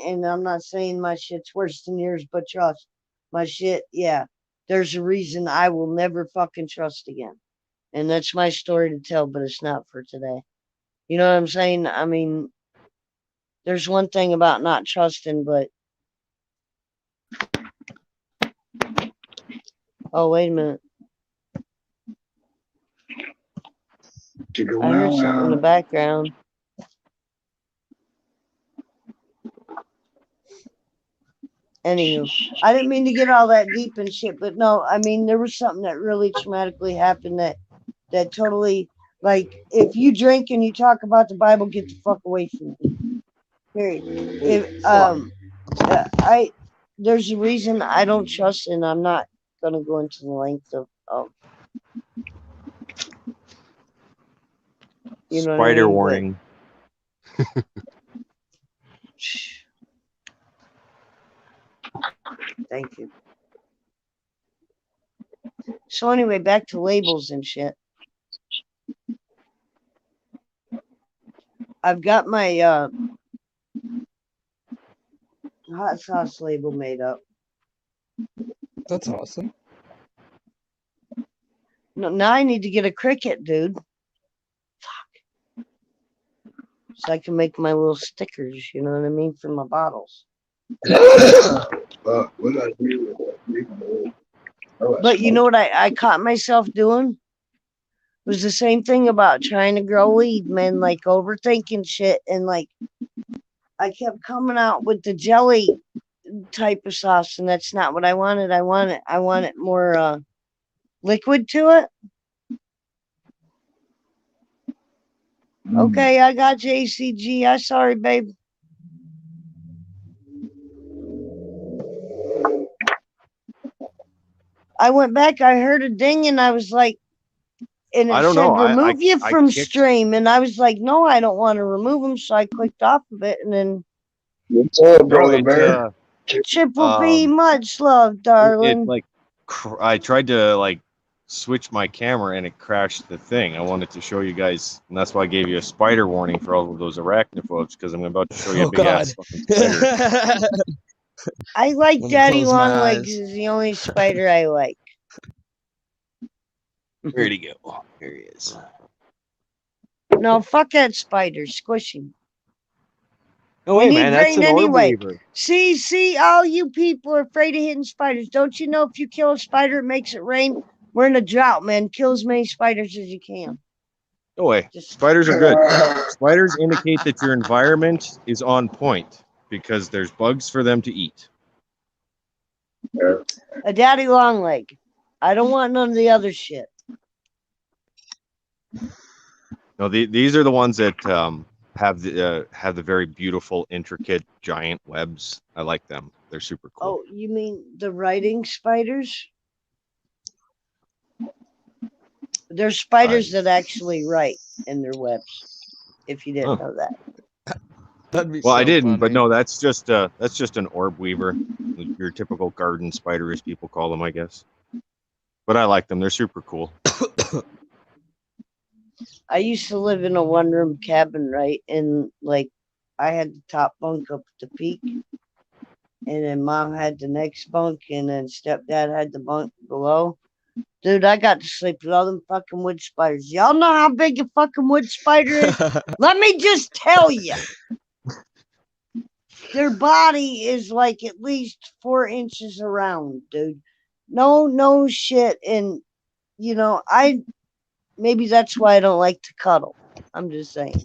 And I'm not saying my shit's worse than yours, but trust my shit. Yeah, there's a reason I will never fucking trust again, and that's my story to tell. But it's not for today. You know what I'm saying? I mean, there's one thing about not trusting, but oh, wait a minute. To go I heard something in the out. background. Anywho, I didn't mean to get all that deep and shit, but no, I mean, there was something that really traumatically happened that totally, like, if you drink and you talk about the Bible, get the fuck away from me. Period. If I there's a reason I don't trust, and I'm not gonna go into the length of you know what I Spider mean, but warning. thank you. So anyway, back to labels and shit. I've got my hot sauce label made up. That's awesome. No, now I need to get a Cricut, dude. Fuck. So I can make my little stickers, you know what I mean, for my bottles. What did I do with that big bowl? Oh, I But you know smoked what I caught myself doing? Was the same thing about trying to grow weed, man, like overthinking shit. And like I kept coming out with the jelly, type of sauce, and that's not what I wanted. I want it more liquid to it. Okay, I got you, ACG. I'm sorry, babe. I went back, I heard a ding, and I was like, and I it don't said know. remove you I from kicked- stream, and I was like, no, I don't want to remove him, so I clicked off of it, and then What's up, No, brother it, bear? Triple P, Um, much love, it darling. like I tried to like switch my camera and it crashed the thing. I wanted to show you guys, and that's why I gave you a spider warning for all of those arachnophobes, because I'm about to show you a Oh big ass God. fucking spider. I like Let me Daddy close my Longlegs eyes. is the only spider I like. Where'd he go? Here he is. No, fuck that spider, squish him. No We way, need man. That's rain an orb anyway. weaver. See, all you people are afraid of hitting spiders. Don't you know if you kill a spider, it makes it rain? We're in a drought, man. Kill as many spiders as you can. No way. Just Spiders are good. Spiders indicate that your environment is on point because there's bugs for them to eat. a daddy long leg. I don't want none of the other shit. No, these are the ones that have the very beautiful, intricate, giant webs. I like them. They're super cool. Oh, you mean the writing spiders? There's spiders that actually write in their webs. If you didn't know that. That'd be Well, I so didn't, but funny. no, that's just an orb weaver, your typical garden spider, as people call them, I guess. But I like them; they're super cool. I used to live in a one-room cabin, right? And like, I had the top bunk up at the peak, and then Mom had the next bunk, and then Stepdad had the bunk below. Dude, I got to sleep with all them fucking wood spiders. Y'all know how big a fucking wood spider is? Let me just tell you. Their body is like at least 4 inches around, dude. No shit. And, you know, maybe that's why I don't like to cuddle. I'm just saying.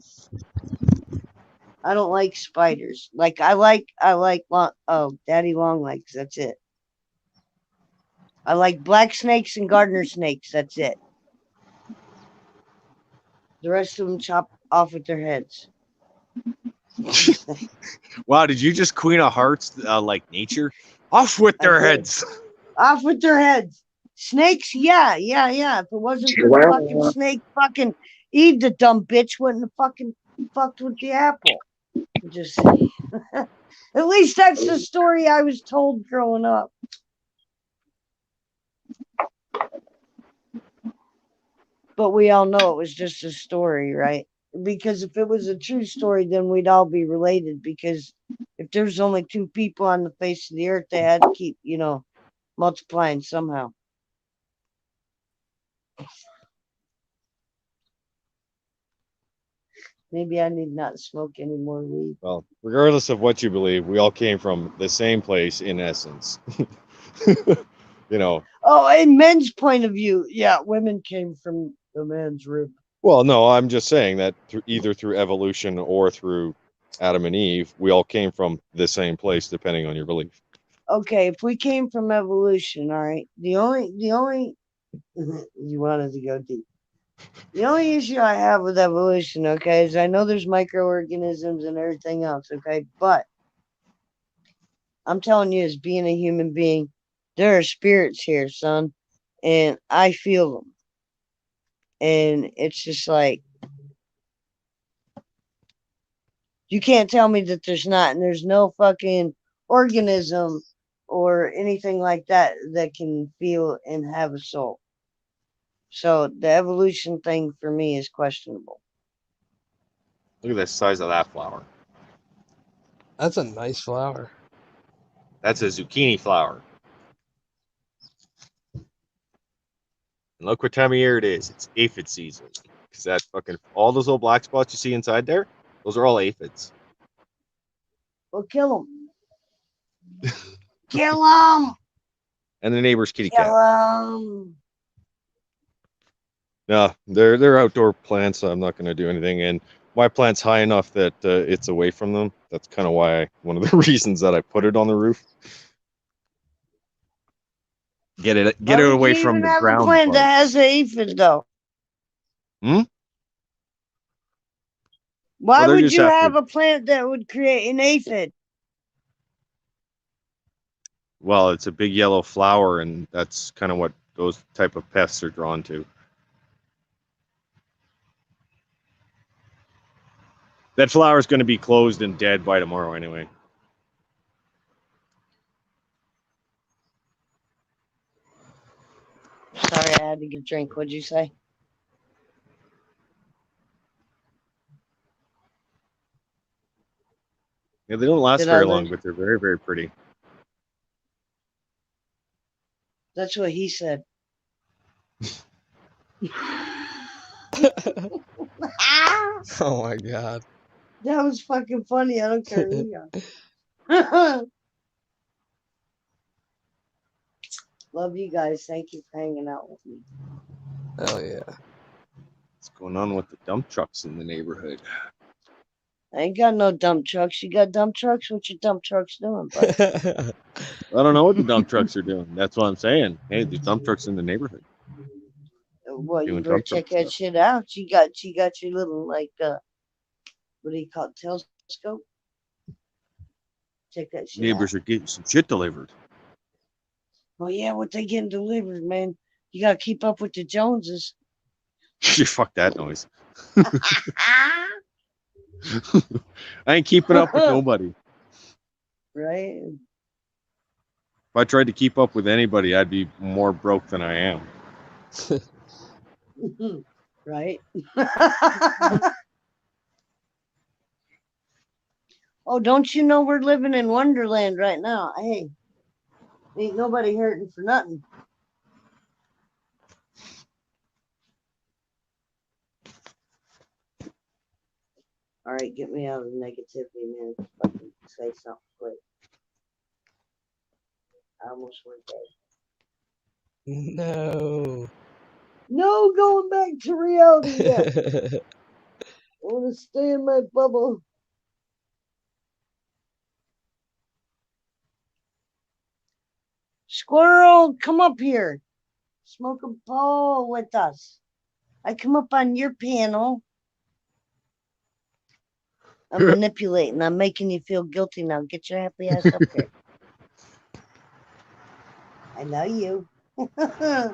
I don't like spiders. Like, I like daddy long legs. That's it. I like black snakes and gardener snakes. That's it. The rest of them chop off with their heads. Wow, did you just Queen of Hearts like nature? Off with their did. heads. Off with their heads. Snakes, yeah. If it wasn't for the fucking snake, fucking Eve, the dumb bitch, wouldn't have fucking fucked with the apple. Just saying. At least that's the story I was told growing up. But we all know it was just a story, right? Because if it was a true story, then we'd all be related. Because if there's only 2 people on the face of the earth, they had to keep, multiplying somehow. Maybe I need not smoke any more weed. Well, regardless of what you believe, we all came from the same place in essence. Oh, in men's point of view, yeah, women came from the man's rib. Well, no, I'm just saying that either through evolution or through Adam and Eve, we all came from the same place, depending on your belief. Okay, if we came from evolution, all right. The only you wanted to go deep. The only issue I have with evolution, okay, is I know there's microorganisms and everything else, okay, but I'm telling you, as being a human being, there are spirits here, son, and I feel them. And it's just like, you can't tell me that there's not, and there's no fucking organism or anything like that that can feel and have a soul. So the evolution thing for me is questionable. Look at the size of that flower. That's a nice flower. That's a zucchini flower. And look what time of year it is. It's aphid season. Because that fucking all those little black spots you see inside there, those are all aphids. Well, kill them. Kill them. And the neighbor's kitty Kill cat. them. No, they're outdoor plants, so I'm not going to do anything. And my plant's high enough that it's away from them, That's kind of why one of the reasons that I put it on the roof. Get it Why would away you from even the have a ground plant part. that has an aphid though? Hmm? Why Well, they're would just you after- have a plant that would create an aphid? Well, it's a big yellow flower, and that's kind of what those type of pests are drawn to. That flower is going to be closed and dead by tomorrow anyway. Sorry, I had to get a drink. What'd you say? Yeah, they don't last Did I very lose- long, but they're very, very pretty. That's what he said. Oh my god. That was fucking funny. I don't care who you are. Love you guys. Thank you for hanging out with me. Hell yeah. What's going on with the dump trucks in the neighborhood? I ain't got no dump trucks. You got dump trucks? What your dump trucks doing, bud? I don't know what the dump trucks are doing. That's what I'm saying. Hey, there's dump trucks in the neighborhood. Well, you Doing better dump truck check that stuff. shit out. You got your little what do you call it, telescope? Check that shit Neighbors are getting some shit delivered. out. Oh yeah, what they getting delivered, man? You gotta keep up with the Joneses. Fuck that noise. I ain't keeping up with nobody. Right? If I tried to keep up with anybody, I'd be more broke than I am. Right? Oh, don't you know we're living in Wonderland right now? Hey, ain't nobody hurting for nothing. All right, get me out of the negativity, man. Fucking say something quick. I almost went dead. No. No going back to reality yet. I want to stay in my bubble. Squirrel, come up here. Smoke a bowl with us. I come up on your panel. I'm manipulating. I'm making you feel guilty now. Get your happy ass up here. I know you. I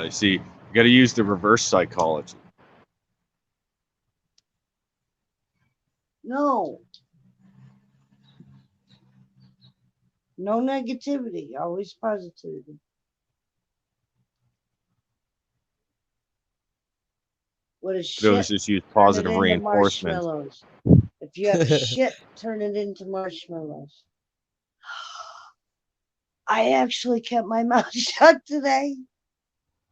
see. You got to use the reverse psychology. No. No negativity. Always positivity. What is Those shit? just use Turn it positive into reinforcement. marshmallows. If you have shit, turn it into marshmallows. I actually kept my mouth shut today.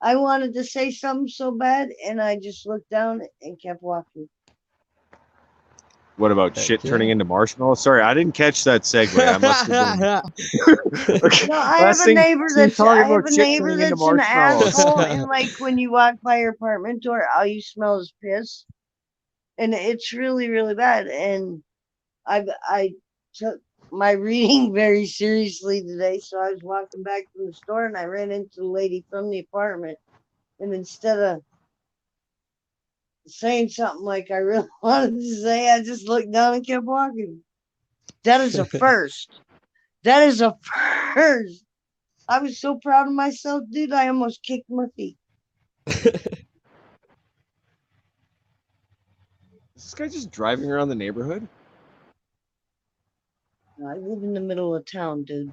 I wanted to say something so bad, and I just looked down and kept walking. What about Heck shit yeah. turning into marshmallows? Sorry, I didn't catch that segue. I must have been. Okay. No, I Last have a thing neighbor she was that's talking I have about a shit neighbor turning into that's an marshmallows. asshole, and like when you walk by your apartment door, all you smell is piss, and it's really really bad. And I took my reading very seriously today, so I was walking back from the store, and I ran into the lady from the apartment, and instead of saying something like I really wanted to say, I just looked down and kept walking. That is a first. That is a first. I was so proud of myself, dude. I almost kicked my feet. Is this guy just driving around the neighborhood? I live in the middle of town, dude.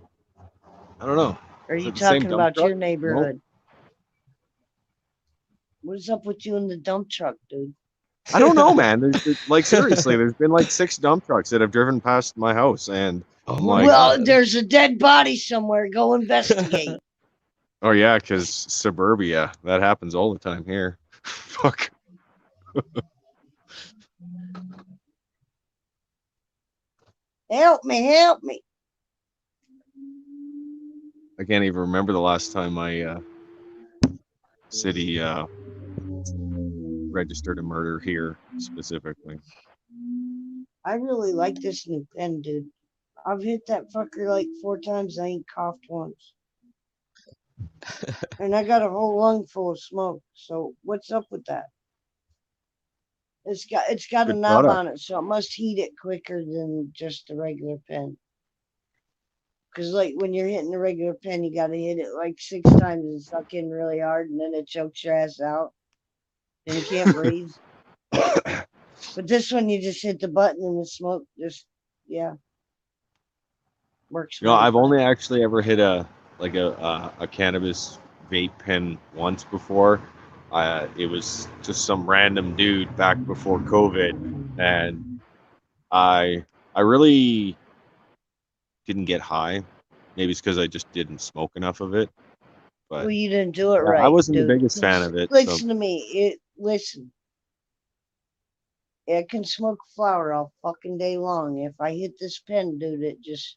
I don't know. Are Is you it the same talking dump about truck? your neighborhood? What is up with you in the dump truck, dude? I don't know, man. Like seriously, there's been like 6 dump trucks that have driven past my house, and Oh I'm my like, Well, God. there's a dead body somewhere. Go investigate. oh yeah, because suburbia, that happens all the time here. Fuck. Help me, help me. I can't even remember the last time my city registered a murder here specifically. I really like this new pen, dude. I've hit that fucker like 4 times. I ain't coughed once. And I got a whole lung full of smoke. So what's up with that? It's got a Good knob product. on it, so it must heat it quicker than just a regular pen. Because like when you're hitting a regular pen, you gotta hit it like 6 times and suck in really hard, and then it chokes your ass out, and you can't breathe. But this one, you just hit the button and the smoke just, yeah, works. You know, Really I've fine. only actually ever hit a cannabis vape pen once before. It was just some random dude back before COVID, and I really didn't get high. Maybe it's because I just didn't smoke enough of it. But Well, you didn't do it I right, wasn't the dude. biggest fan of it. So Listen to me. Listen. I can smoke flower all fucking day long. If I hit this pen, dude, it just.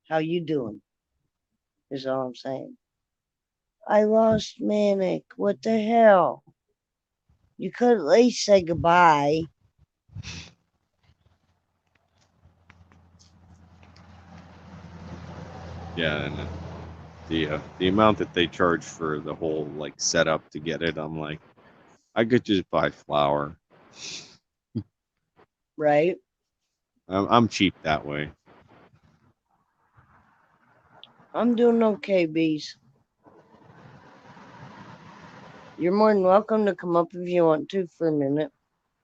How you doing? Is all I'm saying. I lost Manic. What the hell? You could at least say goodbye. yeah, and the amount that they charge for the whole like setup to get it, I'm like, I could just buy flour. Right? I'm cheap that way. I'm doing okay, bees. You're more than welcome to come up if you want to for a minute.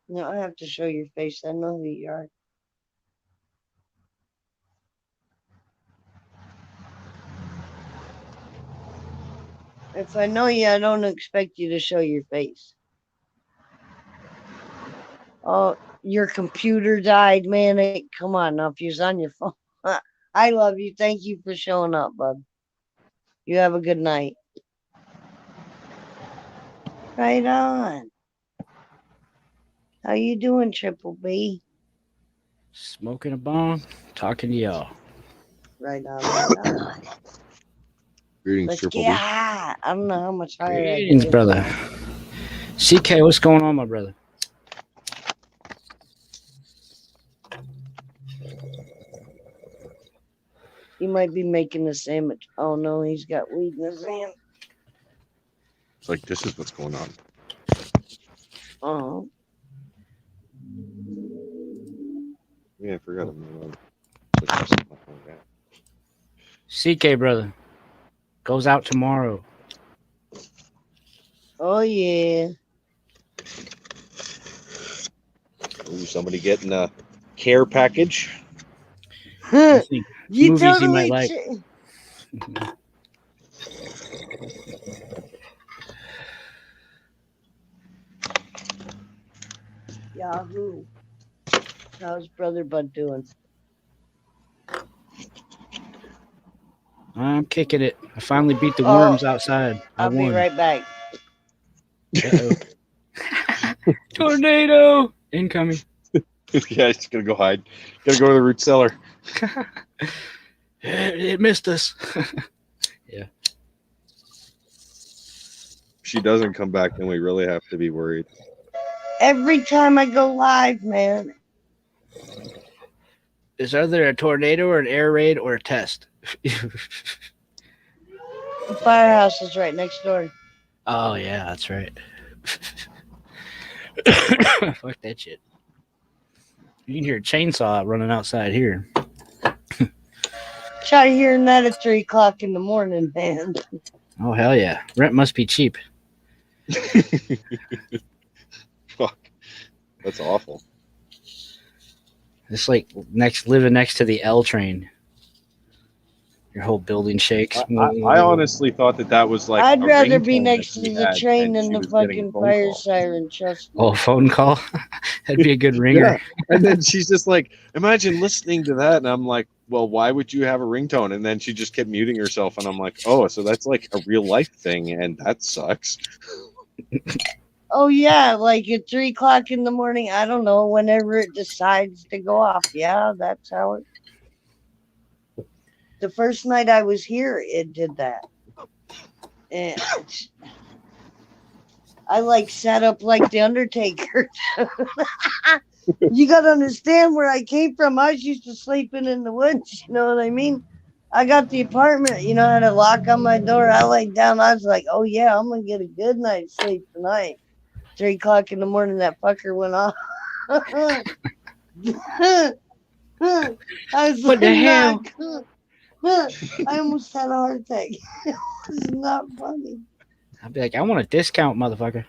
You don't have to show your face. I know who you are. If I know you, I don't expect you to show your face. Oh, your computer died, Manic. Come on now, if you're on your phone. I love you. Thank you for showing up, bud. You have a good night. Right on. How you doing, Triple B? Smoking a bong, talking to y'all. Right on, right on. Greetings, Let's Triple get B. high. I don't know how much higher I can Greetings, get. brother. CK, what's going on, my brother? He might be making a sandwich. Oh no, he's got weed in his hand. It's like this is what's going on. Oh, Yeah, I forgot him. Like that. CK, brother. Goes out tomorrow. oh yeah. Ooh, somebody getting a care package. I think You movies you totally. might like. Yahoo. How's Brother Bud doing? I'm kicking it. I finally beat the worms outside. I I'll be won. right back. Uh-oh. Tornado incoming. Yeah, he's gonna go hide. Gotta go to the root cellar. It missed us. If she doesn't come back, then we really have to be worried. Every time I go live, man. Is either a tornado or an air raid or a test? The firehouse is right next door. Oh yeah, that's right. Fuck that shit. You can hear a chainsaw running outside here. Try hearing that at 3 o'clock in the morning, man. Oh hell yeah. Rent must be cheap. Fuck, that's awful. It's like living next to the L train. Your whole building shakes. I honestly thought that was like. I'd a rather be ringtone next that to she the had, train and than she the was getting a fucking phone fire call. siren, trust me. Oh, a phone call? That'd be a good ringer. Yeah. And then she's just like, imagine listening to that. And I'm like, well, why would you have a ringtone? And then she just kept muting herself. And I'm like, oh, so that's like a real life thing. And that sucks. Oh, yeah, like at 3 o'clock in the morning. I don't know, whenever it decides to go off. Yeah, that's how it. The first night I was here, it did that. And I like sat up like the Undertaker. You got to understand where I came from. I was used to sleeping in the woods. You know what I mean? I got the apartment. You know, I had a lock on my door. I laid down. I was like, oh, yeah, I'm going to get a good night's sleep tonight. 3 o'clock in the morning, that fucker went off. I was What the hell? I almost had a heart attack. It's not funny. I'd be like, I want a discount, motherfucker.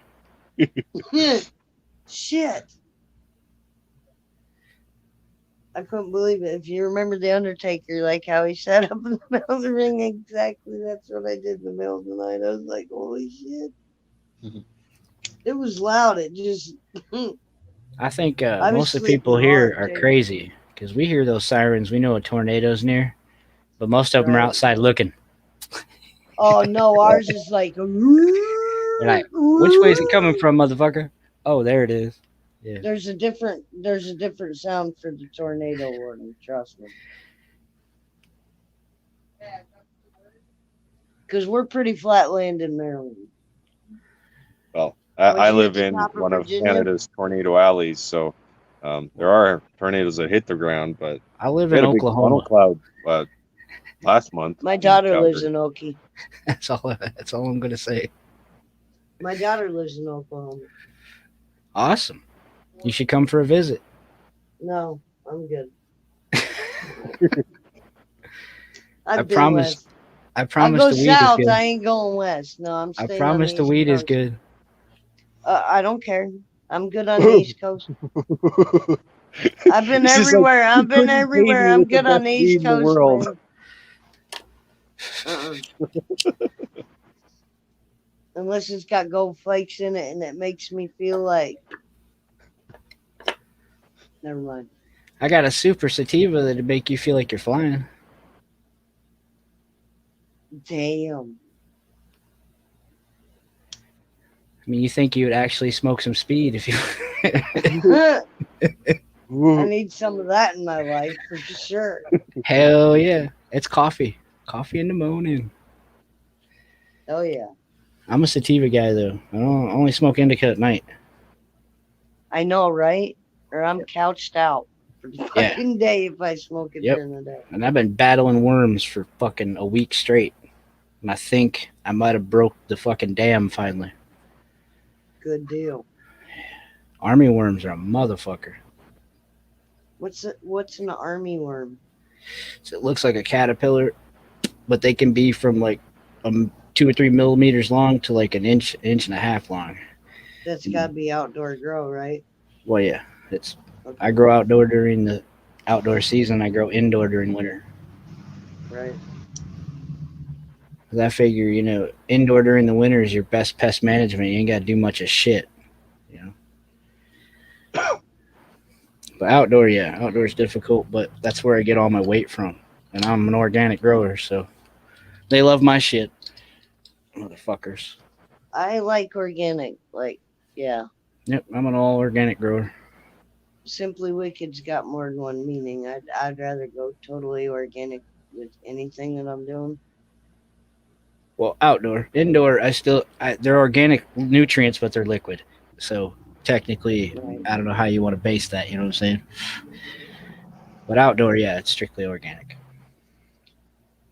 Shit. I couldn't believe it. If you remember The Undertaker, like how he sat up in the middle of the ring, exactly that's what I did in the middle of the night. I was like, holy shit. It was loud. It just. I think I was most of the people sleeping here hard, are dude. crazy because we hear those sirens. We know a tornado's near, but most of them are Right. outside looking. Oh, no. Ours is like. They're like, which way is it coming from, motherfucker? Oh, there it is. Yeah. There's a different sound for the tornado warning, trust me. Because we're pretty flat land in Maryland. Well, Was I you live at the in top of one of Virginia? Canada's tornado alleys, so there are tornadoes that hit the ground, but I live we in had a big funnel Oklahoma. cloud last month. My in daughter lives Calgary. in Okie. That's all I'm gonna say. My daughter lives in Oklahoma. Awesome. You should come for a visit. No, I'm good. I I've been promise- west. I I promise go the weed south. is good. I ain't going west. No, I'm I staying. promise on the East weed is Coast. good. I don't care. I'm good on the East Coast. I've been This is like, everywhere. I've you been couldn't pay everywhere. me I'm with the good on the best weed East in the Coast, world. man. Unless it's got gold flakes in it and it makes me feel like. Never mind. I got a super sativa that'd make you feel like you're flying. Damn. I mean, you think you would actually smoke some speed if you. I Ooh, need some of that in my life for sure. Hell yeah. It's coffee. Coffee in the morning. Oh yeah. I'm a sativa guy, though. I don't only smoke indica at night. I know, right? Or I'm couched out for the Yeah. fucking day if I smoke it Yep. during the day. And I've been battling worms for fucking a week straight. And I think I might have broke the fucking dam finally. Good deal. Army worms are a motherfucker. What's an army worm? So it looks like a caterpillar, but they can be from like 2 or 3 millimeters long to like an inch and a half long. That's got to be outdoor grow, right? Well, yeah, it's. Okay. I grow outdoor during the outdoor season. I grow indoor during winter. Right. 'Cause I figure, indoor during the winter is your best pest management. You ain't got to do much of shit, But outdoor is difficult. But that's where I get all my weight from, and I'm an organic grower, so they love my shit, motherfuckers. I like organic. Like, yeah. Yep, I'm an all organic grower. Simply Wicked's got more than one meaning. I'd rather go totally organic with anything that I'm doing. Well, outdoor, indoor, they're organic nutrients, but they're liquid. So technically, Right. I don't know how you want to base that. You know what I'm saying? But outdoor, yeah, it's strictly organic.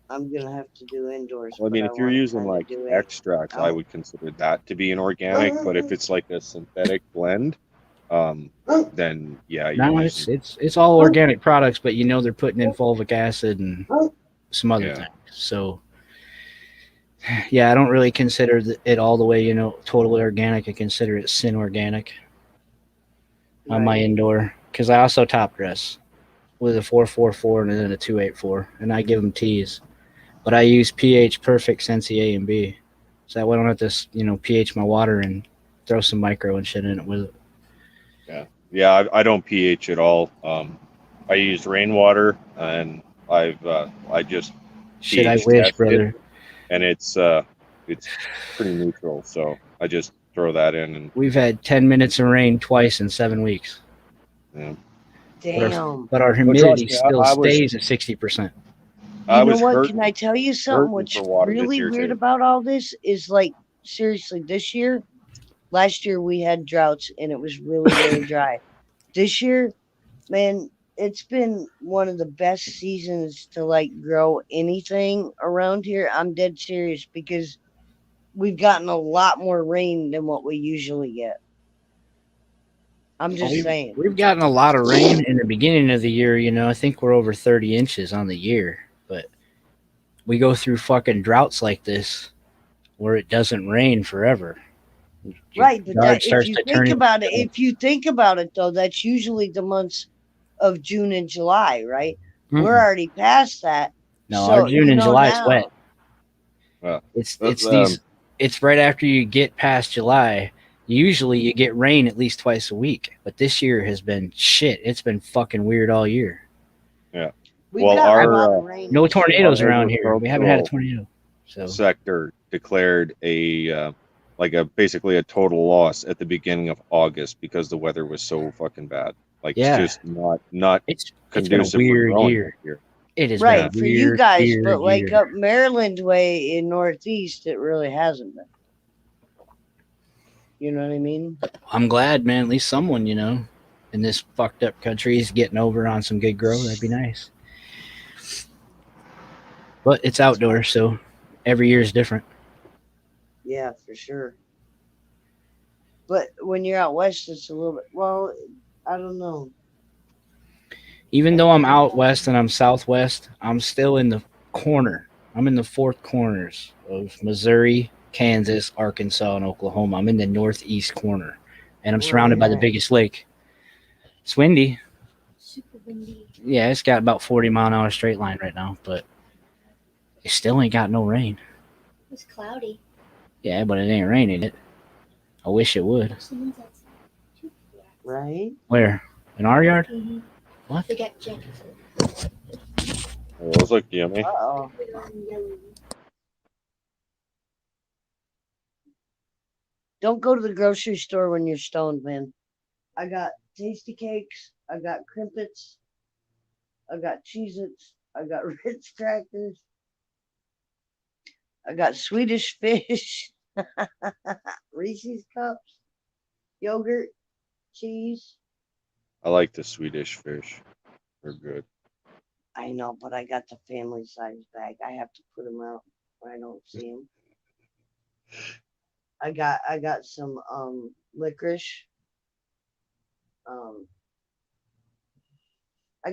I'm gonna have to do indoors. well, I mean, but if you're wanna using kinda like do it extracts, I out. would consider that to be an organic. But if it's like a synthetic blend, then yeah, you're No, using, it's all organic products, but they're putting in fulvic acid and some other Yeah. things. So yeah, I don't really consider it all the way, totally organic. I consider it sin organic on my Right. indoor, because I also top dress with a 444 and then a 284, and I give them teas, but I use pH perfect Sensi A and B, so that way I don't have to pH my water and throw some micro and shit in it with it. yeah, I don't pH at all. I use rainwater, and I just Shit, I pH wish, tested, brother. and it's pretty neutral. So I just throw that in, and We've had 10 minutes of rain twice in 7 weeks, yeah. Damn. but our Well, humidity trust me, still I was- stays at 60%. I You know was what? hurting. Can I tell you something? hurting What's for water this really year, weird too. about all this is like, seriously, this year, last year we had droughts and it was really, really dry. This year, man, it's been one of the best seasons to like grow anything around here. I'm dead serious because we've gotten a lot more rain than what we usually get. I'm Well, just saying. we've gotten a lot of rain in the beginning of the year. You know, I think we're over 30 inches on the year, but we go through fucking droughts like this where it doesn't rain forever. Your Right, but yard that if starts you to think turn about it, into if you think about it though, that's usually the months of June and July, right? We're Mm-mm. already past that. No, our So June you and know July is wet. Well, It's that's, it's right after you get past July. Usually you get rain at least twice a week, but this year has been shit. It's been fucking weird all year. we've well, got a lot our of rain. No this year. tornadoes Our around here. We haven't had a agricultural tornado. So sector declared a basically a total loss at the beginning of August because the weather was so fucking bad. Like Yeah. it's just not it's been a conducive for weird growing year. up here. It has Right, been a for you weird, guys, weird but like year. up Maryland way in Northeast, it really hasn't been. You know what I mean? I'm glad, man. At least someone, you know, in this fucked up country is getting over on some good growth. That'd be nice. But it's outdoors, so every year is different. Yeah, for sure. But when you're out west, it's a little bit. Well, I don't know. Even though I'm out west and I'm southwest, I'm still in the corner. I'm in the fourth corners of Missouri, Kansas, Arkansas, and Oklahoma. I'm in the northeast corner, and I'm surrounded by the Right. biggest lake. It's windy. Super windy. Yeah, it's got about 40-mile-an-hour straight line right now, but it still ain't got no rain. It's cloudy. Yeah, but it ain't raining it. I wish it would. Someone's outside. Right? Where? In our yard? Mm-hmm. What? They got jackets. Oh, those look yummy. Uh-oh. Don't go to the grocery store when you're stoned, man. I got tasty cakes. I got crimpets. I got Cheez-Its. I got Ritz crackers. I got Swedish fish. Reese's cups. Yogurt. Cheese. I like the Swedish fish. They're good. I know, but I got the family size bag. I have to put them out where I don't see them. I got some licorice. I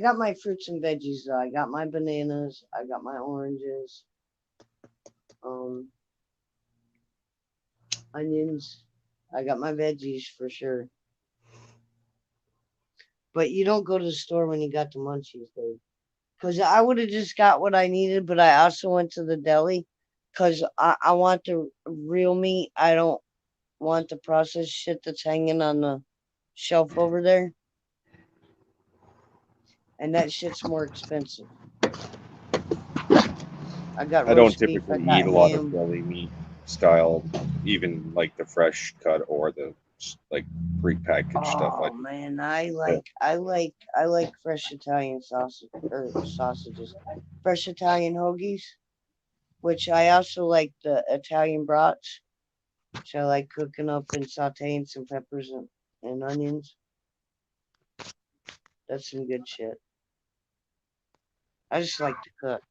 got my fruits and veggies though. I got my bananas. I got my oranges. Onions. I got my veggies for sure. But you don't go to the store when you got the munchies, dude. Because I would have just got what I needed, but I also went to the deli because I want the real meat. I don't want the processed shit that's hanging on the shelf over there. And that shit's more expensive. I got I don't roast beef. I typically got eat a lot ham. of deli meat style, even like the fresh cut or the like prepackaged stuff. Oh man, I like fresh Italian sausage or sausages, fresh Italian hoagies, which I also like the Italian brats, which I like cooking up and sauteing some peppers and onions. That's some good shit. I just like to cook.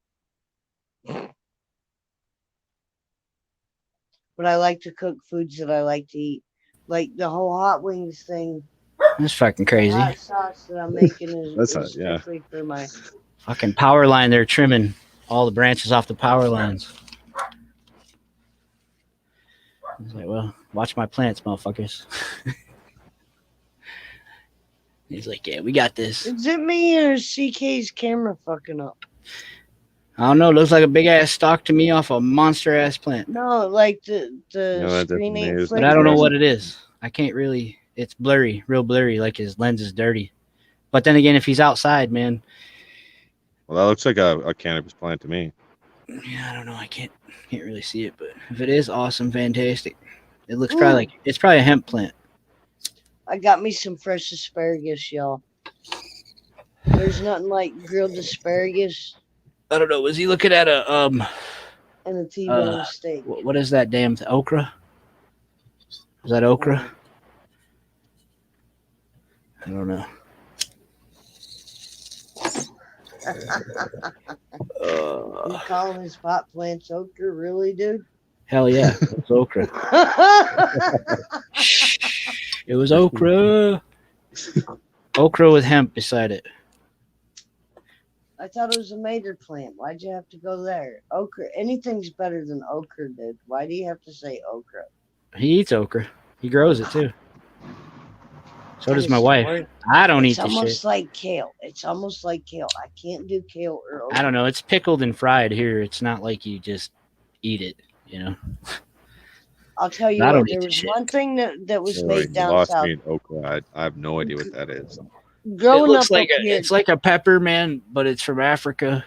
But I like to cook foods that I like to eat. Like the whole hot wings thing. That's fucking The crazy. hot sauce that I'm making is, That's is not- yeah. strictly for my. Fucking power line. They're trimming all the branches off the power lines. I was like, well, watch my plants, motherfuckers. He's like, yeah, we got this. Is it me or is CK's camera fucking up? I don't know. Looks like a big ass stalk to me off a monster ass plant. No, like the No, that screen definitely ain't is. But I don't know flickering. what it is. I can't really. It's blurry, real blurry, like his lens is dirty. But then again, if he's outside, man, Well, that looks like a cannabis plant to me. yeah, I don't know. I can't really see it. But if it is, awesome, fantastic. It looks probably like it's probably a hemp plant. I got me some fresh asparagus, y'all. There's nothing like grilled asparagus I don't know. Was he looking at a and a T-bone steak. What is that damn okra? Is that okra? I don't know. You calling his pot plants okra, really, dude? Hell yeah, it was okra. It was okra. Okra with hemp beside it. I thought it was a mater plant. Why'd you have to go there? Okra. Anything's better than okra, dude. Why do you have to say okra? He eats okra. He grows it too. So does my Kinda wife. smart. I don't It's eat the almost shit. like kale. It's almost like kale. I can't do kale or okra. I don't know. It's pickled and fried here. It's not like you just eat it, you know. I'll tell you I don't what. eat There the was shit. one thing that was Sorry, made you down lost south. me in okra. I have no idea what that is. It Growing looks up like up here, it's like a pepper, man, but it's from Africa.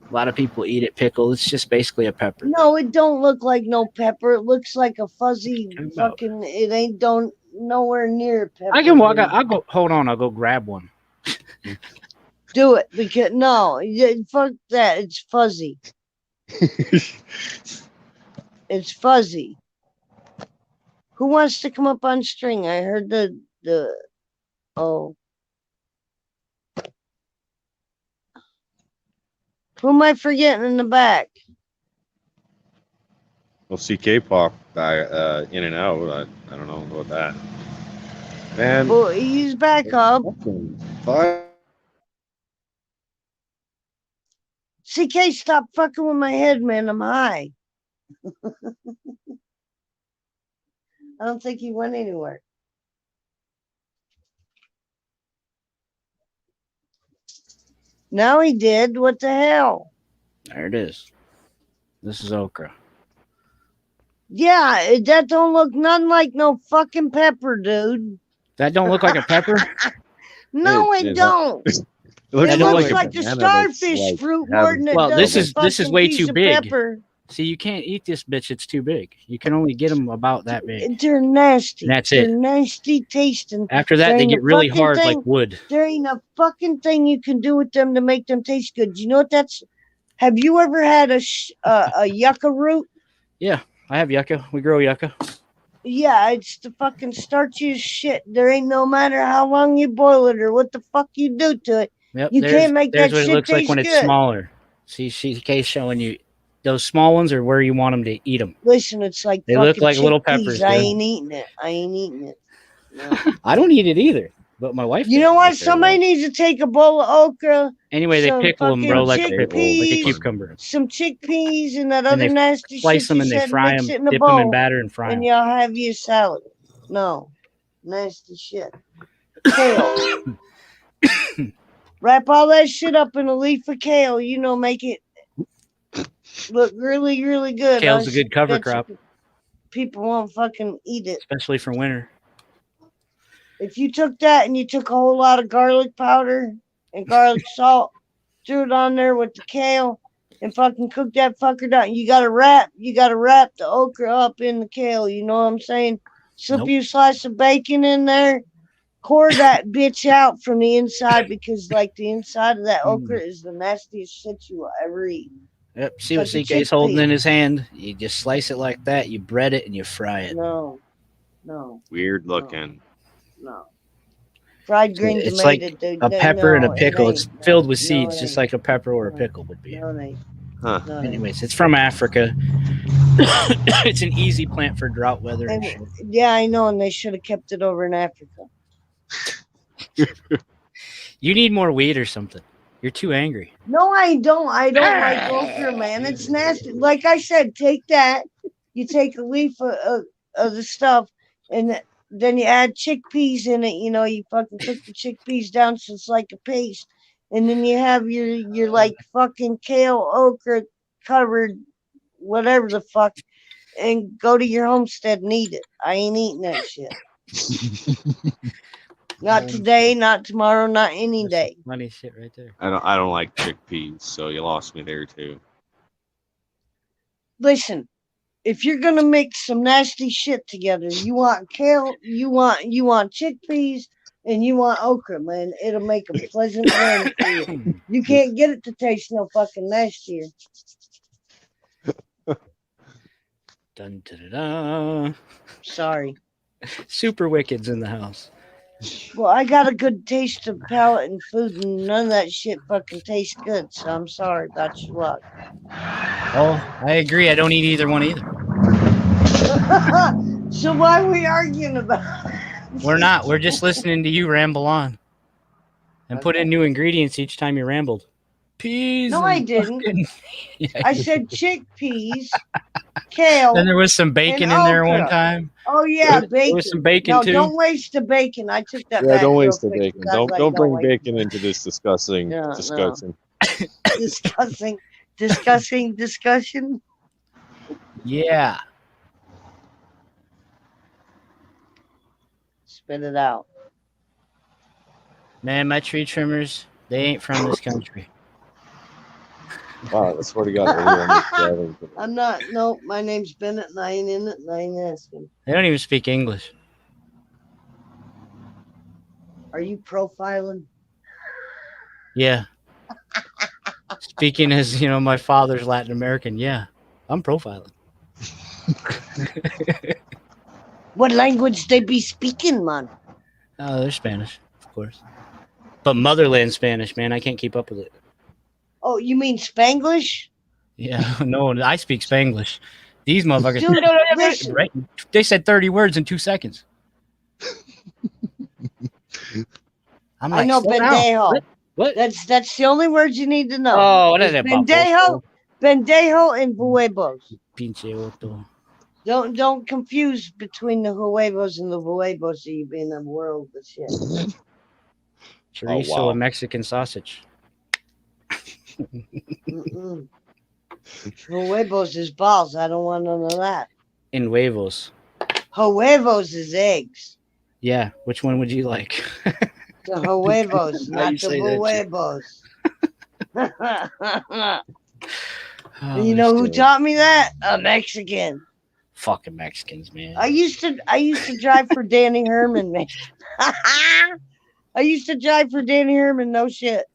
A lot of people eat it pickled. It's just basically a pepper. no, it don't look like no pepper. It looks like a fuzzy Talking about- fucking. It ain't don't nowhere near a pepper. I can walk dude. out. I'll go. Hold on. I'll go grab one. Do it because no, fuck that. It's fuzzy. It's fuzzy. Who wants to come up on string? I heard the oh. Who am I forgetting in the back? Well, CK popped back in and out. I don't know about that. Man, Well, he's back up. fuck. CK, stop fucking with my head, man. I'm high. I don't think he went anywhere. Now he did. What the hell? There it is. This is okra. Yeah, that don't look nothing like no fucking pepper, dude. That don't look like a pepper. No, It- it it- don't. It It looks looks a like the banana that's, starfish like, fruit having- more than it Well, does this a is fucking way piece too of big. pepper. See, you can't eat this bitch. It's too big. You can only get them about that big. They're nasty. That's They're it. nasty tasting. After that, There they ain't a get really fucking hard thing. like wood. There ain't a fucking thing you can do with them to make them taste good. You know what that's? Have you ever had a yucca root? Yeah, I have yucca. We grow yucca. Yeah, it's the fucking starchy shit. There ain't no matter how long you boil it or what the fuck you do to it. Yep. You there's, can't make there's that what it shit looks like when taste it's good. smaller. See, CK showing you those small ones are where you want them to eat them. Listen, it's like They fucking look like little peppers, chickpeas. I dude. ain't eating it. I ain't eating it. No. I don't eat it either, but my wife. You does. know what? Okay, Somebody well. needs to take a bowl of okra, Anyway, they some pickle them, bro, like a fucking pickle, like a chickpeas, cucumber. some chickpeas, and that And other they nasty Slice shit them you and they said, fry mix them, it in a dip them in bowl, batter and fry and them. y'all have you a salad. No. Nasty shit. Kale. Wrap all that shit up in a leaf of kale. You know, make it look really, really good. Kale's a I good cover bet you crop, people won't fucking eat it. especially for winter. If you took that and you took a whole lot of garlic powder and garlic salt, threw it on there with the kale, and fucking cook that fucker down. You gotta wrap the okra up in the kale. You know what I'm saying? Slip Nope. you a slice of bacon in there. Core that bitch out from the inside because, like, the inside of that okra is the nastiest shit you will ever eat. Yep. See what Like a CK's holding chickpea. in his hand? You just slice it like that. You bread it and you fry it. No. Weird looking. No. Fried green It's tomato, like dude. a pepper and a No, it pickle. ain't. It's filled with No, seeds, it just ain't. like a pepper or a No. pickle would be. No, it ain't. Huh. No, it ain't. Anyways, it's from Africa. It's an easy plant for drought weather and shit. Yeah, I know, and they should have kept it over in Africa. You need more weed or something. You're too angry. No, I don't. I don't like okra, man. It's nasty. Like I said, take that. You take a leaf of the stuff, and then you add chickpeas in it. You know, you fucking cook the chickpeas down so it's like a paste, and then you have your like fucking kale, okra covered, whatever the fuck, and go to your homestead and eat it. I ain't eating that shit. Not today, not tomorrow, not any day. Money shit right there. I don't like chickpeas, so you lost me there too. Listen, if you're gonna mix some nasty shit together, you want kale, you want chickpeas, and you want okra, man. It'll make a pleasant blend for you. You can't get it to taste no fucking nastier. Dun, dun, dun, dun. Sorry. Super Wicked's in the house. Well, I got a good taste of palate and food, and none of that shit fucking tastes good. So I'm sorry about your luck. Oh, I agree. I don't eat either one either. So why are we arguing about? We're not. We're just listening to you ramble on. And put in new ingredients each time you rambled. Peas. No, I and didn't. fucking- Yeah, I you- said chickpeas, kale. Then there was some bacon and in there one okra. time. Oh yeah, There bacon. was some bacon No, too. don't waste the bacon. I took that Yeah, back. don't real waste the quick. bacon. That's like, Don't bring waste bacon into this discussing No, no. discussion. discussing. Yeah. Spit it out. Man, my tree trimmers, they ain't from this country. Wow, I swear to God, everyone's driving. I'm not. Nope. My name's Bennett, and I ain't in it, and I ain't asking. They don't even speak English. Are you profiling? Yeah. Speaking as, my father's Latin American, yeah. I'm profiling. What language they be speaking, man? Oh, they're Spanish, of course. But motherland Spanish, man, I can't keep up with it. Oh, you mean Spanglish? Yeah, no, I speak Spanglish. These motherfuckers, Dude, listen. right? They said 30 words in 2 seconds. I'm I know slow down. pendejo. What? That's the only words you need to know. Oh, what is It's it, baboso? pendejo, and huevos. Pinche otto. Don't confuse between the huevos and the huevos. So you be in the world of shit. Chorizo wow. and Mexican sausage. Mm-mm. Huevos is balls. I don't want none of that. In huevos. Huevos is eggs. Yeah, which one would you like? The huevos, How not you the say that shit? huevos. Oh, You know who stupid. taught me that? A Mexican. Fucking Mexicans, man. I used to drive for Danny Herman, man. I used to drive for Danny Herman, no shit.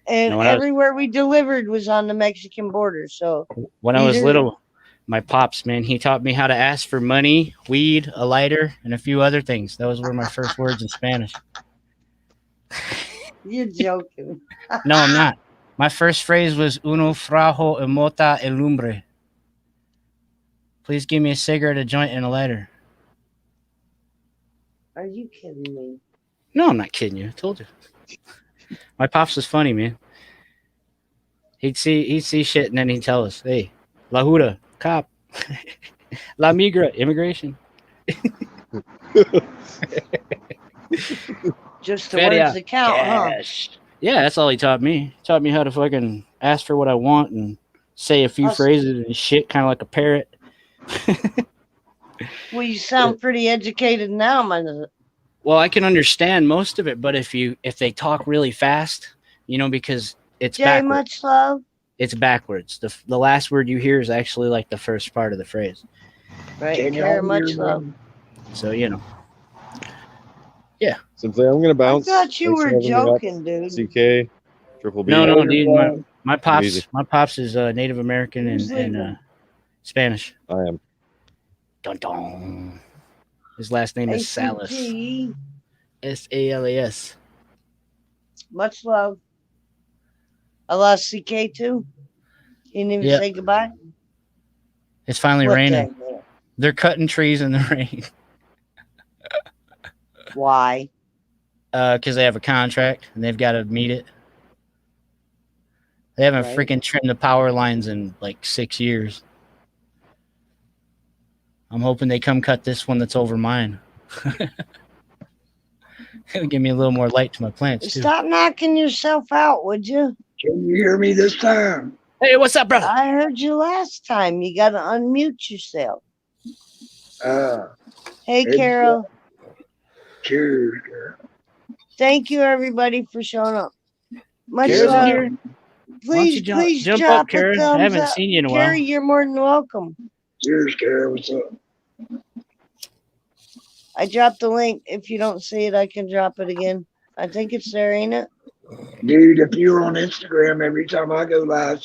And Now, when I was- everywhere we delivered was on the Mexican border. So When I was Either- little, my pops, man, he taught me how to ask for money, weed, a lighter, and a few other things. Those were my first words in Spanish. you're joking. No, I'm not. My first phrase was uno frajo y mota el lumbre. Please give me a cigarette, a joint, and a lighter. Are you kidding me? No, I'm not kidding you. I told you. My pops was funny, man. He'd see shit and then he'd tell us, hey, La Huda, cop. La Migra, immigration. Just the Feria, words that count, huh? cash. Yeah, that's all he taught me. He taught me how to fucking ask for what I want and say a few Us- phrases and shit, kind of like a parrot. Well, you sound pretty educated now, man. Well, I can understand most of it, but if they talk really fast, because it's Jay, backwards. much love. It's backwards. The last word you hear is actually like the first part of the phrase. Right, Can Kara, y'all much hear love. me? So Simply, I'm gonna I bounce. thought you Thanks for were having me up. joking, dude. CK, Triple B. no, Later, dude. bro. My Easy. pops is Native American Who's and leaving? Spanish. I am. Dun dun. His last name is Salas. ACT, Salas. much love. I lost CK too. He didn't even Yeah. say goodbye. It's finally What raining. the heck? They're cutting trees in the rain Why? because they have a contract and they've got to meet it. They haven't Right. freaking trimmed the power lines in like 6 years. I'm hoping they come cut this one that's over mine. It'll give me a little more light to my plants too. Stop knocking yourself out, would you? Can you hear me this time? Hey, what's up, brother? I heard you last time. You got to unmute yourself. Hey, It's- Carol. Cheers, girl. Thank you, everybody, for showing up. Much Kara's love. here. Why don't Please, you please jump drop up, Kara? a I thumbs haven't up. seen you in a while. Carrie, you're more than welcome. Cheers, Kara. What's up? I dropped the link. If you don't see it, I can drop it again. I think it's there, ain't it? Dude, if you're on Instagram, every time I go live,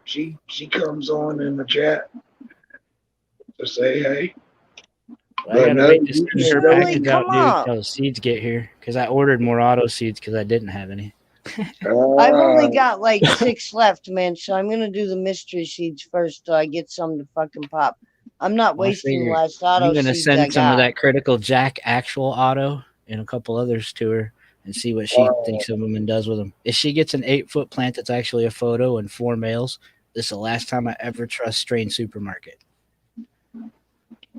she comes on in the chat to say hey. I But gotta no, wait to you send her can Shirley, package come out, dude, on. till seeds get here. Because I ordered more auto seeds because I didn't have any. I've only uh, got like 6 left, man. So I'm gonna do the mystery seeds first till I get some to fucking pop. I'm not Well, I wasting the figure last I'm auto gonna seeds I send some of got. that Critical Jack actual auto and a couple others to her and see what she thinks of them and does with them. If she gets an 8-foot plant that's actually a photo and 4 males, this is the last time I ever trust Strain Supermarket.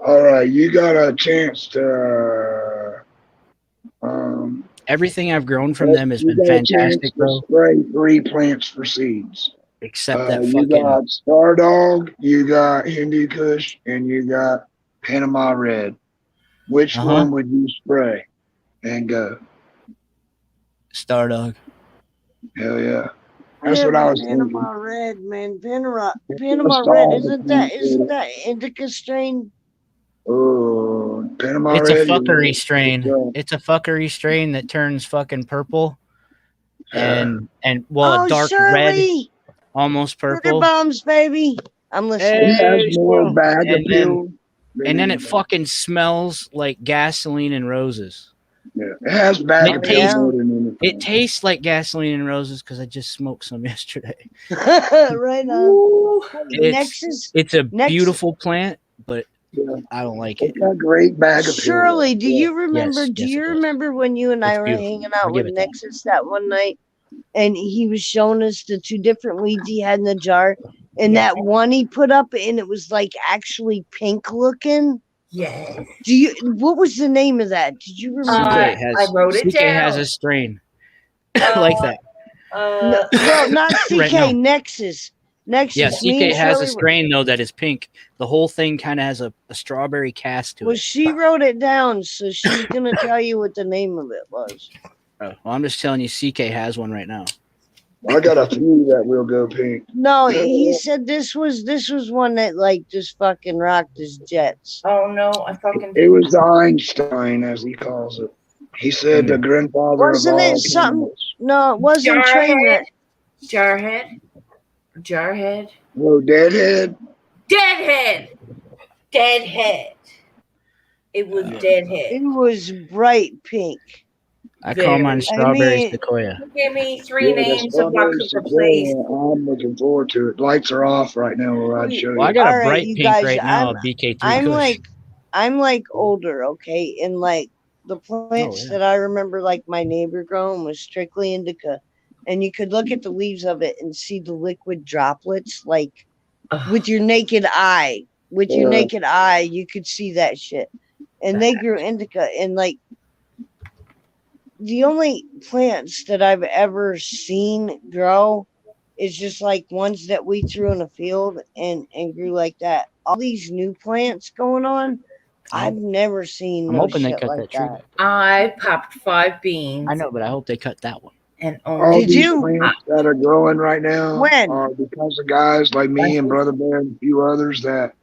all right, you got a chance to. Everything I've grown from them has You been got a chance fantastic, to bro. spray 3 plants for seeds. Except that You fucking got Star Dog, you got Hindu Kush, and you got Panama Red. Which one would you spray and go? Stardog. Hell yeah. That's what Yeah, I but was thinking. Panama Red, man. Panama Star Red, Dog, isn't that indica strain? Oh, Panama It's a Red. fuckery strain. Yeah. It's a fuckery strain that turns fucking purple and well, Oh, a dark red, Shirley! almost Sugar purple. bombs, baby. I'm listening. It has Hey, more squirrel. bag And appeal. And then it anything. fucking smells like gasoline and roses. Yeah, it has bag It appeal tastes- more than anything. It tastes like gasoline and roses because I just smoked some yesterday. Right on. It's- Nexus. It's a Next- beautiful plant, but Yeah. I don't like it. It's got great bag appeal. Shirley, do Yeah. you remember? Yes, do yes, you it does. remember when you and I It's were beautiful. hanging I'll out give with it that. Nexus that one night, and he was showing us the 2 different weeds he had in the jar, and Yeah. that one he put up, and it was like actually pink looking. Yes. Do you? What was the name of that? Did you remember? I wrote it CK has down. a strain like that. No, well, not CK. Right now. Nexus. Nexus. Yeah, me CK and has Shirley a were- strain though that is pink. The whole thing kind of has a strawberry cast to Well, it. she wrote it down, so she's gonna tell you what the name of it was. Oh, well, I'm just telling you, CK has one right now. I got a few that will go pink. No, he said this was one that like just fucking rocked his jets. Oh no, I fucking It was the Einstein, as he calls it. He said the grandfather Wasn't of all it something? chemicals. No, it wasn't Trainwreck. Jarhead. Oh, Deadhead? Deadhead. It was Deadhead. It was bright pink. I call mine Very. strawberry mean- sequoia. Give me 3 Yeah, the names of what strawberry could sequoia, replace. I'm looking forward to it. Lights are off right now where I'd show Well, I you. got All a right, bright you pink guys, right now, BK3 Kush. I'm like older, okay, and like the plants yeah. that I remember, like my neighbor growing, was strictly indica, and you could look at the leaves of it and see the liquid droplets, like with your naked eye. With your Yeah. naked eye, you could see that shit, and they grew indica, and like the only plants that I've ever seen grow is just like ones that we threw in a field and grew like that. All these new plants going on, I've never seen. I'm no hoping they shit cut like that tree. that. I popped 5 beans. I know, but I hope they cut that one. And All only Did these you? plants that are growing right now When? are because of guys like me and Brother Bear and a few others that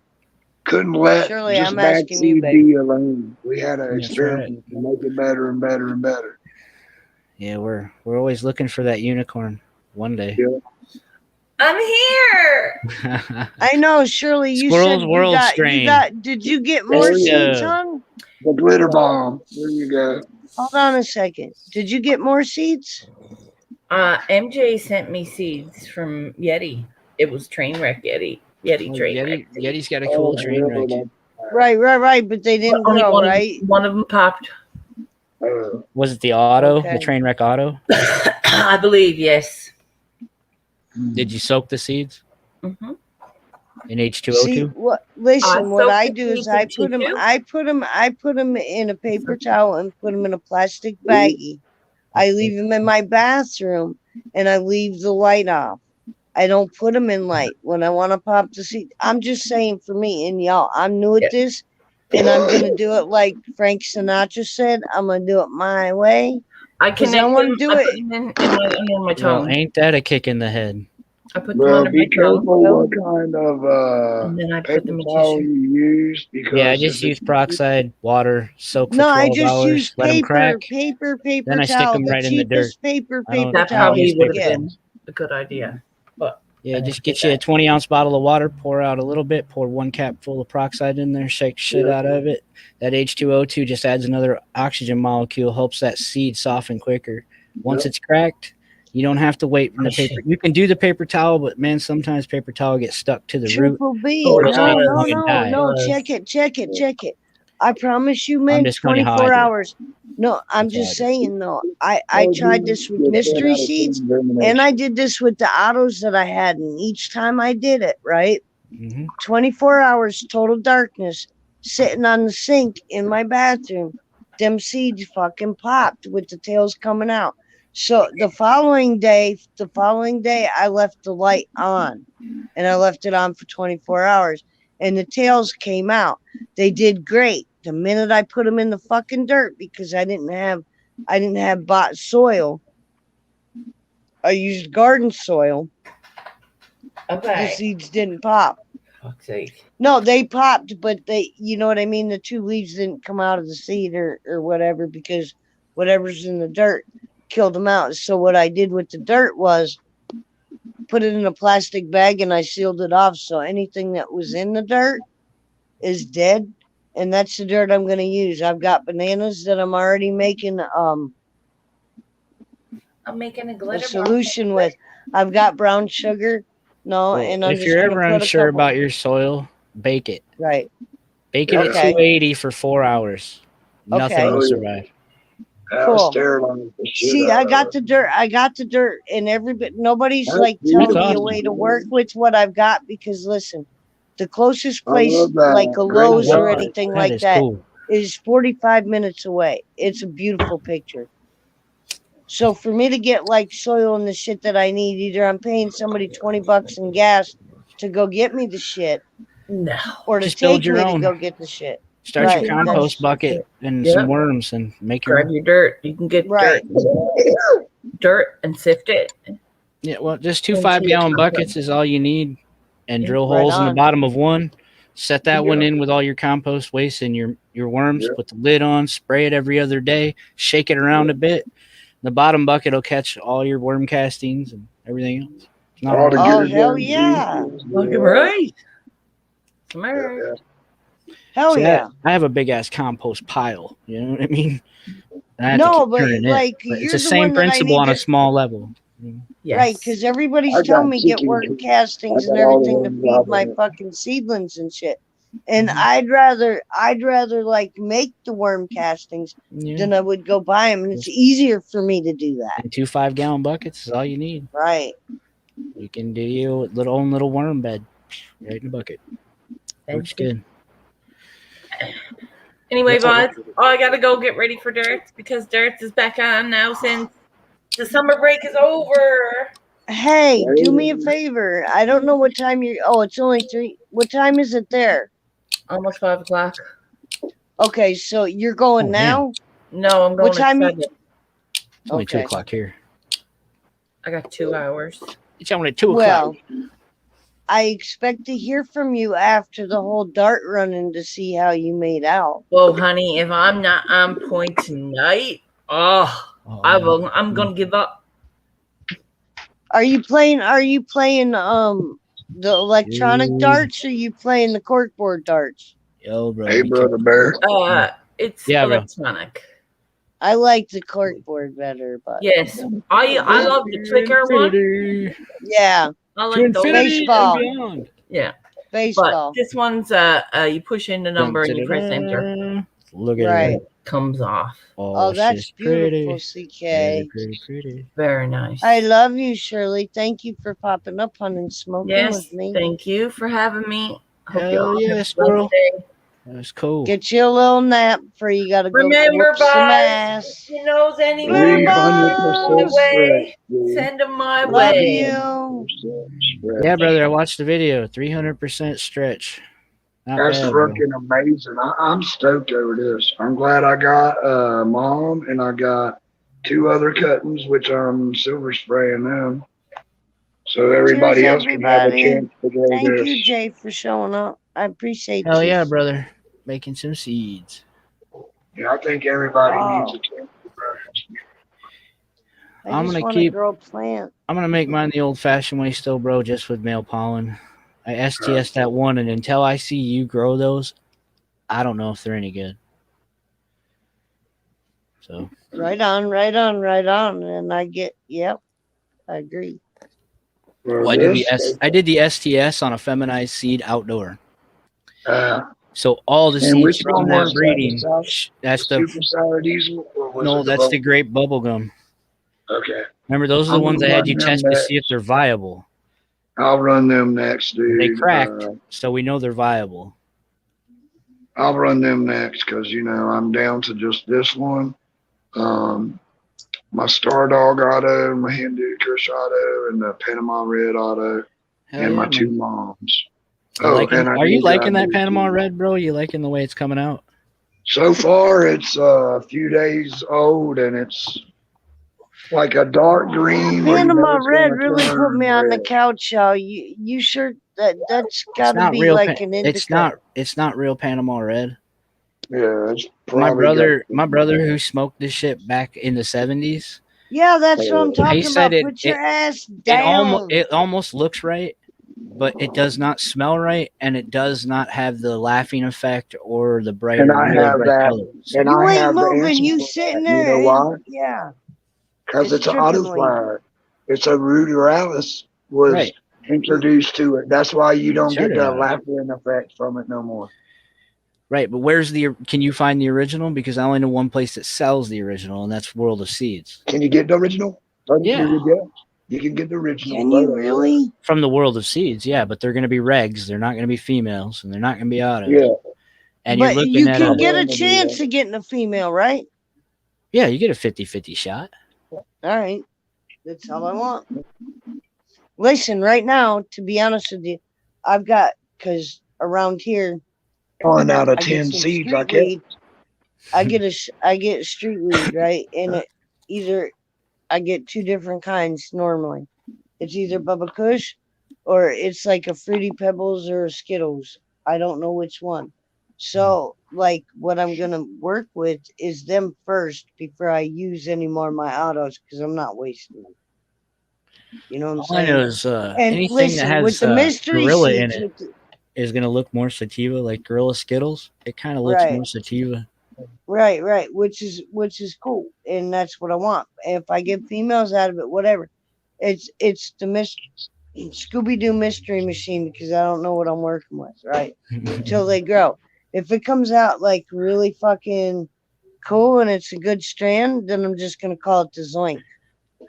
couldn't let Shirley, just I'm bad asking you, seed babe. be alone. We had to That's experiment to make it better and better and better. Yeah, we're always looking for that unicorn one day. Yeah. I'm here. I know, Shirley. You Squirrel's said World you got. strain. You got. Did you get more That's, seeds, hon? The glitter bomb. There you go. Hold on a second. Did you get more seeds? MJ sent me seeds from Yeti. It was Trainwreck Yeti. Yeti Well, Trainwreck. Yeti's got a cool train wreck. Right. But they didn't Only grow, one, right? one of them popped. Was it the auto, Okay. the train wreck auto? I believe, yes. Did you soak the seeds Mm-hmm. in H2O2? See, listen, what soaked I the do is seeds I in put them, tissue. I put them in a paper towel and put them in a plastic baggie. I leave them in my bathroom and I leave the light off. I don't put them in light when I want to pop the seed. I'm just saying for me and y'all, I'm new at Yeah. this and I'm going to do it like Frank Sinatra said. I'm going to do it my way. I 'Cause I connect wanna them. do I it. put them in under my Well, tongue. ain't that a kick in the head? I put them Well, under my be tongue. careful what kind of And then I put paper them in towel tissue. you use because Yeah, I just if use it- peroxide, water, soak for No, 12 I just hours, use let them crack. paper Then I stick towel. 'em The right in the dirt. cheapest paper I don't- That towel probably you would can have get. been a good idea. But Yeah, just get you a 20-ounce bottle of water, pour out a little bit, pour 1 cap full of peroxide in there, shake shit out of it. That H2O2 just adds another oxygen molecule, helps that seed soften quicker. Once it's cracked, you don't have to wait in the paper. You can do the paper towel, but man, sometimes paper towel gets stuck to the root. Triple B. Oh, No, it no, does. Fucking die. no. Does. Check it. I promise you, I'm man, just telling you how I 24 do it. hours. No, I'm That's how just I do it. saying though. I tried this with mystery seeds, and I did this with the autos that I had, and each time I did it, right? Mm-hmm. 24 hours, total darkness, sitting on the sink in my bathroom. Them seeds fucking popped with the tails coming out. So the following day, I left the light on, and I left it on for 24 hours, and the tails came out. They did great. The minute I put them in the fucking dirt, because I didn't have bought soil. I used garden soil. The Okay. seeds didn't pop. Fuck's sake. No, they popped, but you know what I mean? The 2 leaves didn't come out of the seed or whatever, because whatever's in the dirt killed them out. So what I did with the dirt was put it in a plastic bag and I sealed it off. So anything that was in the dirt is dead. And that's the dirt I'm going to use. I've got bananas that I'm already making I'm making a a glitter solution with. I've got brown sugar. No, and I'm If just you're gonna ever put a unsure couple- about your soil, bake it. Right. Bake it Okay. at 280 for 4 hours. Nothing Okay. will survive. Cool. Sterilized the shit See, out I of got it. the dirt. And nobody's That's like telling me a beautiful. way to work with what I've got, because listen, the closest I place love that. like a Great Lowe's or job. anything That like is that cool. is 45 minutes away. It's a beautiful picture. So for me to get like soil and the shit that I need, either I'm paying somebody $20 in gas to go get me the shit, No. or to Just build take your me own. to go get the shit. Start Right, your compost that's- bucket and Yep. some worms and make your Grab your dirt. You can get Right. dirt and sift it. Yeah, well, just 2 Into 5-gallon your buckets is all you need, and drill Right holes in the on. bottom of one. Set that one Yeah. in with all your compost waste and your worms. Yeah. Put the lid on. Spray it every other day. Shake it around a bit. The bottom bucket will catch all your worm castings and everything else. It's not All the hard. Oh, good hell worms, yeah. Fucking right. Come Yeah, here. yeah. Hell See, yeah. I have a big ass compost pile. You know what I mean? And I have No, to keep but turning it. like But it's you're the the same one that I principle need on a to. small level. Yes. Right, because everybody's I telling got me get chicken worm coop. castings I and got all the everything to ones feed out my there. fucking seedlings and shit. And I'd rather like make the worm castings Yeah. than I would go buy them, and it's easier for me to do that. And 2 5-gallon buckets is all you need. Right. You can do your own little worm bed right in the bucket. Works good. Anyway, That's bud, I gotta go get ready for Dirt because Dirt is back on now since the summer break is over. Hey, do me a favor. I don't know what time you're. Oh, it's only 3. What time is it there? Almost 5 o'clock. Okay, so you're going Oh, now? No, I'm going What time at you- 7. It's only 2 Okay. o'clock here. I got 2 hours. It's only 2 Well, o'clock. I expect to hear from you after the whole dart running to see how you made out. Well, honey, if I'm not on point tonight, I'm gonna give up. Are you playing the electronic Ooh. darts, or are you playing the corkboard darts? Yo, bro. Hey, brother bear. It's Yeah, bro. electronic. I like the corkboard better, but Yes, I love the clicker one. yeah, I To like those. infinity Baseball. and beyond. Yeah, baseball. but this one's you push in the number and you press enter. Look at Right. it. Comes off. Oh, that's she's beautiful, pretty. CK. Pretty. Very nice. I love you, Shirley. Thank you for popping up on and smoking Yes, with me. thank you for having me. Hope you Hell all yeah, have a squirrel. blessed day. That's cool. Get you a little nap before you gotta go Remember, whoop some bye. ass. If you knows anyone, Bye-bye. my 300% way. stretch. Send them my Love way. you. Yeah, brother, I watched the video. 300% stretch. Not That's bad, bro. fucking amazing. I'm stoked over this. I'm glad I got mom and I got 2 other cuttings, which I'm silver spraying them. So everybody Cheers, else can have a everybody. chance to go Thank this. you, Jay, for showing up. I appreciate Hell you. yeah, brother. Making some seeds. Yeah, I think everybody Wow. needs a chance to grow. I I'm just gonna want to keep. grow a plant. I'm gonna make mine the old-fashioned way still, bro, just with male pollen. I STS that one, and until I see you grow those, I don't know if they're any good. So Right on, right on, right on. And yep, I agree. well, I did the STS on a feminized seed outdoor. So all the And seeds which from one that was that? breeding, The that's the Super Sour Diesel, or was no, it that's the grape bubblegum. Okay. Remember, those are the I'm ones I gonna had run you them test to see if next. they're viable. I'll run them next, dude. They cracked, so we know they're viable. I'll run them next because I'm down to just this one. My Star Dog auto, my Hindu Kush auto, and the Panama Red auto, Hell and yeah, my two man. moms. Are you liking that Panama Red, bro? You liking the way it's coming out? So far, it's a few days old, and it's like a dark green. Panama it's Red gonna really put turn me on the red. couch, y'all. You sure that's It's got to not be real. like an indica? It's not real Panama Red. Yeah, it's My probably brother who smoked this shit back in the 70s. Yeah, that's what I'm He talking said about. Put your ass down. it almost looks right, but it does not smell right, and it does not have the laughing effect or the brighter, And I really have bright that. colors. And You I ain't have the moving. answer You for sitting that. You there. know why? Yeah. Because it's an tripping me. autoflower. It's a ruderalis was Right. introduced to it. That's why you don't Sure get they the are. laughing effect from it no more. Right, but can you find the original? Because I only know one place that sells the original, and that's World of Seeds. Can you get the original? Yeah. You can get the original. Can you really? From the World of Seeds, yeah, but they're going to be regs. They're not going to be females, and they're not going to be autos. Yeah. And But you're looking you at can get a chance of getting a female, right? Yeah, you get a 50-50 shot. All right. That's all I want. Listen, right now, to be honest with you, I've got, because around here, 1 out of I get 10 some seeds, street I guess. weed. I get street weed, right? And it either I get two different kinds normally. It's either Bubba Kush or it's like a Fruity Pebbles or a Skittles. I don't know which one. So, like, what I'm gonna work with is them first before I use any more of my autos because I'm not wasting them. You know what I'm All I saying? know is And anything listen, that has with the mystery Gorilla in seeds, it is going to look more sativa, like Gorilla Skittles. It kind of looks Right. more sativa. right, which is cool, and that's what I want. If I get females out of it, whatever. It's the Scooby Doo mystery machine because I don't know what I'm working with, right? Until they grow. If it comes out like really fucking cool and it's a good strand, then I'm just gonna call it the Zoink.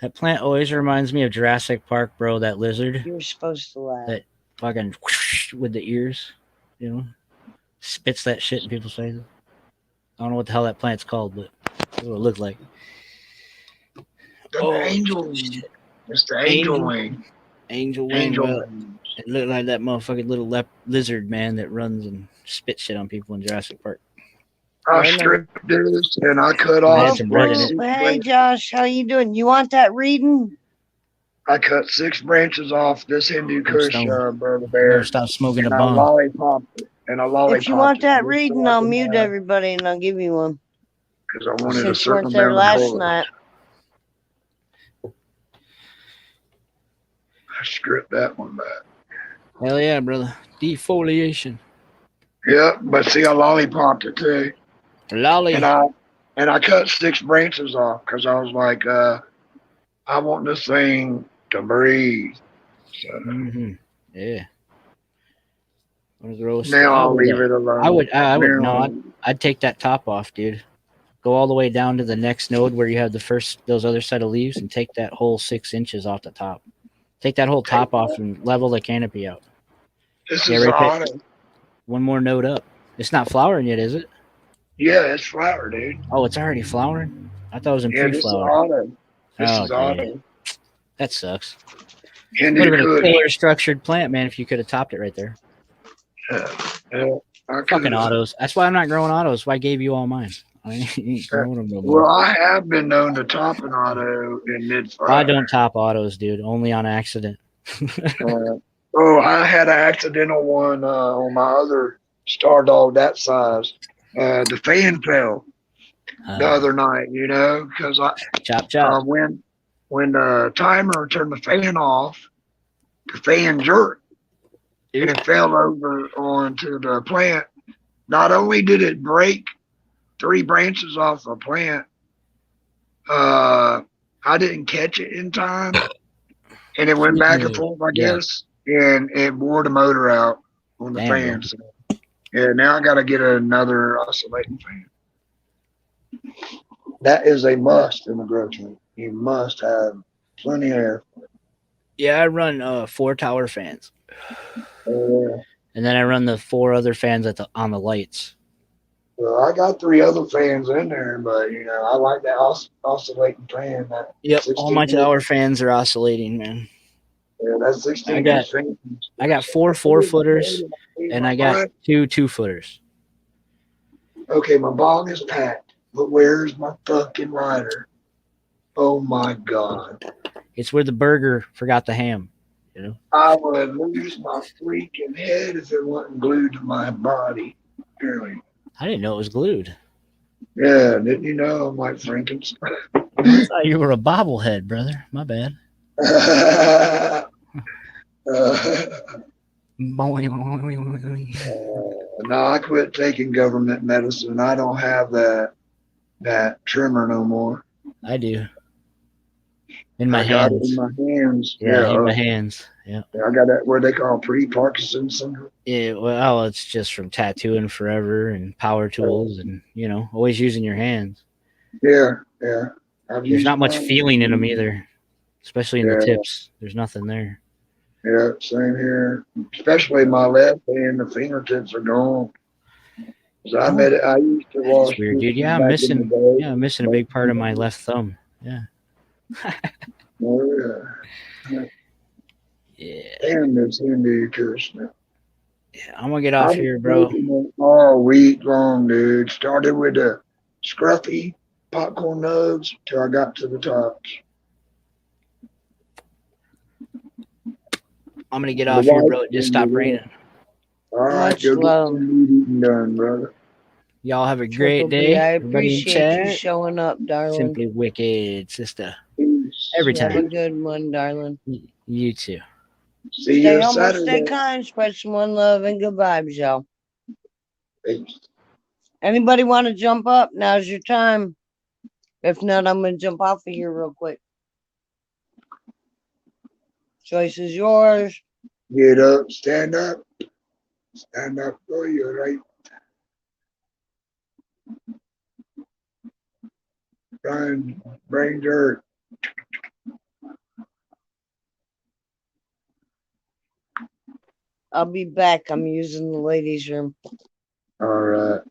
That plant always reminds me of Jurassic Park, bro. That lizard. You're supposed to laugh. That fucking whoosh with the ears, spits that shit in people's faces. I don't know what the hell that plant's called, but that's what it looked like. The angel wing. It's the angel wing. Angel wing. Well, it looked like that motherfucking little lizard man that runs and spits shit on people in Jurassic Park. I stripped this and I cut off. Hey Josh, how you doing? You want that reading? I cut 6 branches off this Hindu Kush Brother Bear. Stop smoking and a bomb. If you want that reading, I'll mute everybody and I'll give you one. Because I wanted Since a you weren't certain there amount of last color. night. I stripped that one back. Hell yeah, brother. Defoliation. Yeah, but see, I lollipopped it too. Lolly. And I cut 6 branches off because I was like, I want this thing to breathe. So, Yeah. now I'll leave it alone. I would no. I'd take that top off, dude. Go all the way down to the next node where you have those other set of leaves, and take that whole 6 inches off the top. Take that whole top off and level the canopy out. This is autumn. One more node up. It's not flowering yet, is it? Yeah, it's flower, dude. Oh, it's already flowering? I thought it was in This is pre-flower. autumn. This Oh, is autumn. dude. That sucks. And Would have it been a could. killer structured plant, man, if you could have topped it right there. Fucking autos. That's why I'm not growing autos. Why I gave you all mine. I ain't growing them no more. Well, I have been known to top an auto in mid-fire. I don't top autos, dude. Only on accident. I had an accidental one on my other Star Dog that size. The fan fell the other night, because I chop. when when the timer turned the fan off, the fan jerked and it fell over onto the plant. Not only did it break 3 branches off the plant, I didn't catch it in time, and it went back and forth, I Yeah. guess, and it wore the motor out on the Damn, fan. So, yeah, now I got to get another oscillating fan. That is a must in the grow tent. You must have plenty of air. Yeah, I run 4 tower fans, Uh, and then I run the 4 other fans on the lights. well, I got 3 other fans in there, but I like that oscillating fan. That Yep, all my 16 tower fans are oscillating, man. Yeah, that's 16 I got- fan. I got 4 4-footers, and I got 2 2-footers. Okay, my bong is packed, but where's my fucking rider? Oh my god. It's where the burger forgot the ham. I would lose my freaking head if it wasn't glued to my body. Really. I didn't know it was glued. Yeah, didn't you know I'm like Frankenstein? I thought you were a bobblehead, brother. My bad. No, I quit taking government medicine. I don't have that trimmer no more. I do. In my I got it hands. in my hands. Yeah, in my hands. Yeah. I got that what they call pre-Parkinson syndrome. Yeah, well, it's just from tattooing forever and power tools and, always using your hands. Yeah. There's not much feeling in them either, especially in the Yeah. tips. There's nothing there. Yeah, same here. Especially my left hand, the fingertips are gone. So I used to wash. That's weird, dude. Yeah, back I'm in missing. the day. Yeah, I'm missing a big part of my left thumb. Yeah. Oh, yeah. Yeah. Damn, this Hindu Krishna. Yeah, I'm gonna get off here, bro. All week long, dude. Started with the scruffy popcorn nubs till I got to the tops. I'm gonna get off here, bro. It just stopped raining. All right, Much go get love. some meat eating done, brother. Y'all have a great Triple B, day. I Everybody in appreciate you chat. showing up, darling. Simply wicked, sister. Peace. Every Have a time. good one, darling. You too. See Stay you humble, Saturday. stay kind, spread some one love and good vibes, y'all. Peace. Anybody want to jump up? Now's your time. If not, I'm going to jump off of here real quick. Choice is yours. Get up, stand up. Stand up for you, right? Bring dirt. I'll be back. I'm using the ladies' room. All right.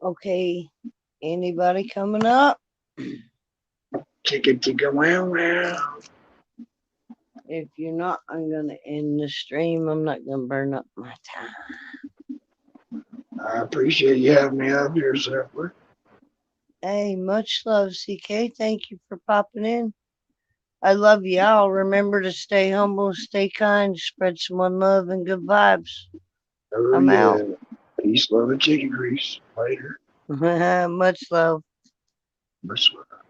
Okay. Anybody coming up? Chicka chicka wow wow. If you're not, I'm gonna end the stream. I'm not gonna burn up my time. I appreciate you having me up here, Zephyr. Hey, much love, CK. Thank you for popping in. I love you. I'll remember to stay humble, stay kind, spread some one love and good vibes. Oh, I'm yeah. out. Peace, love, and chicken grease. Later. Much love. Much love.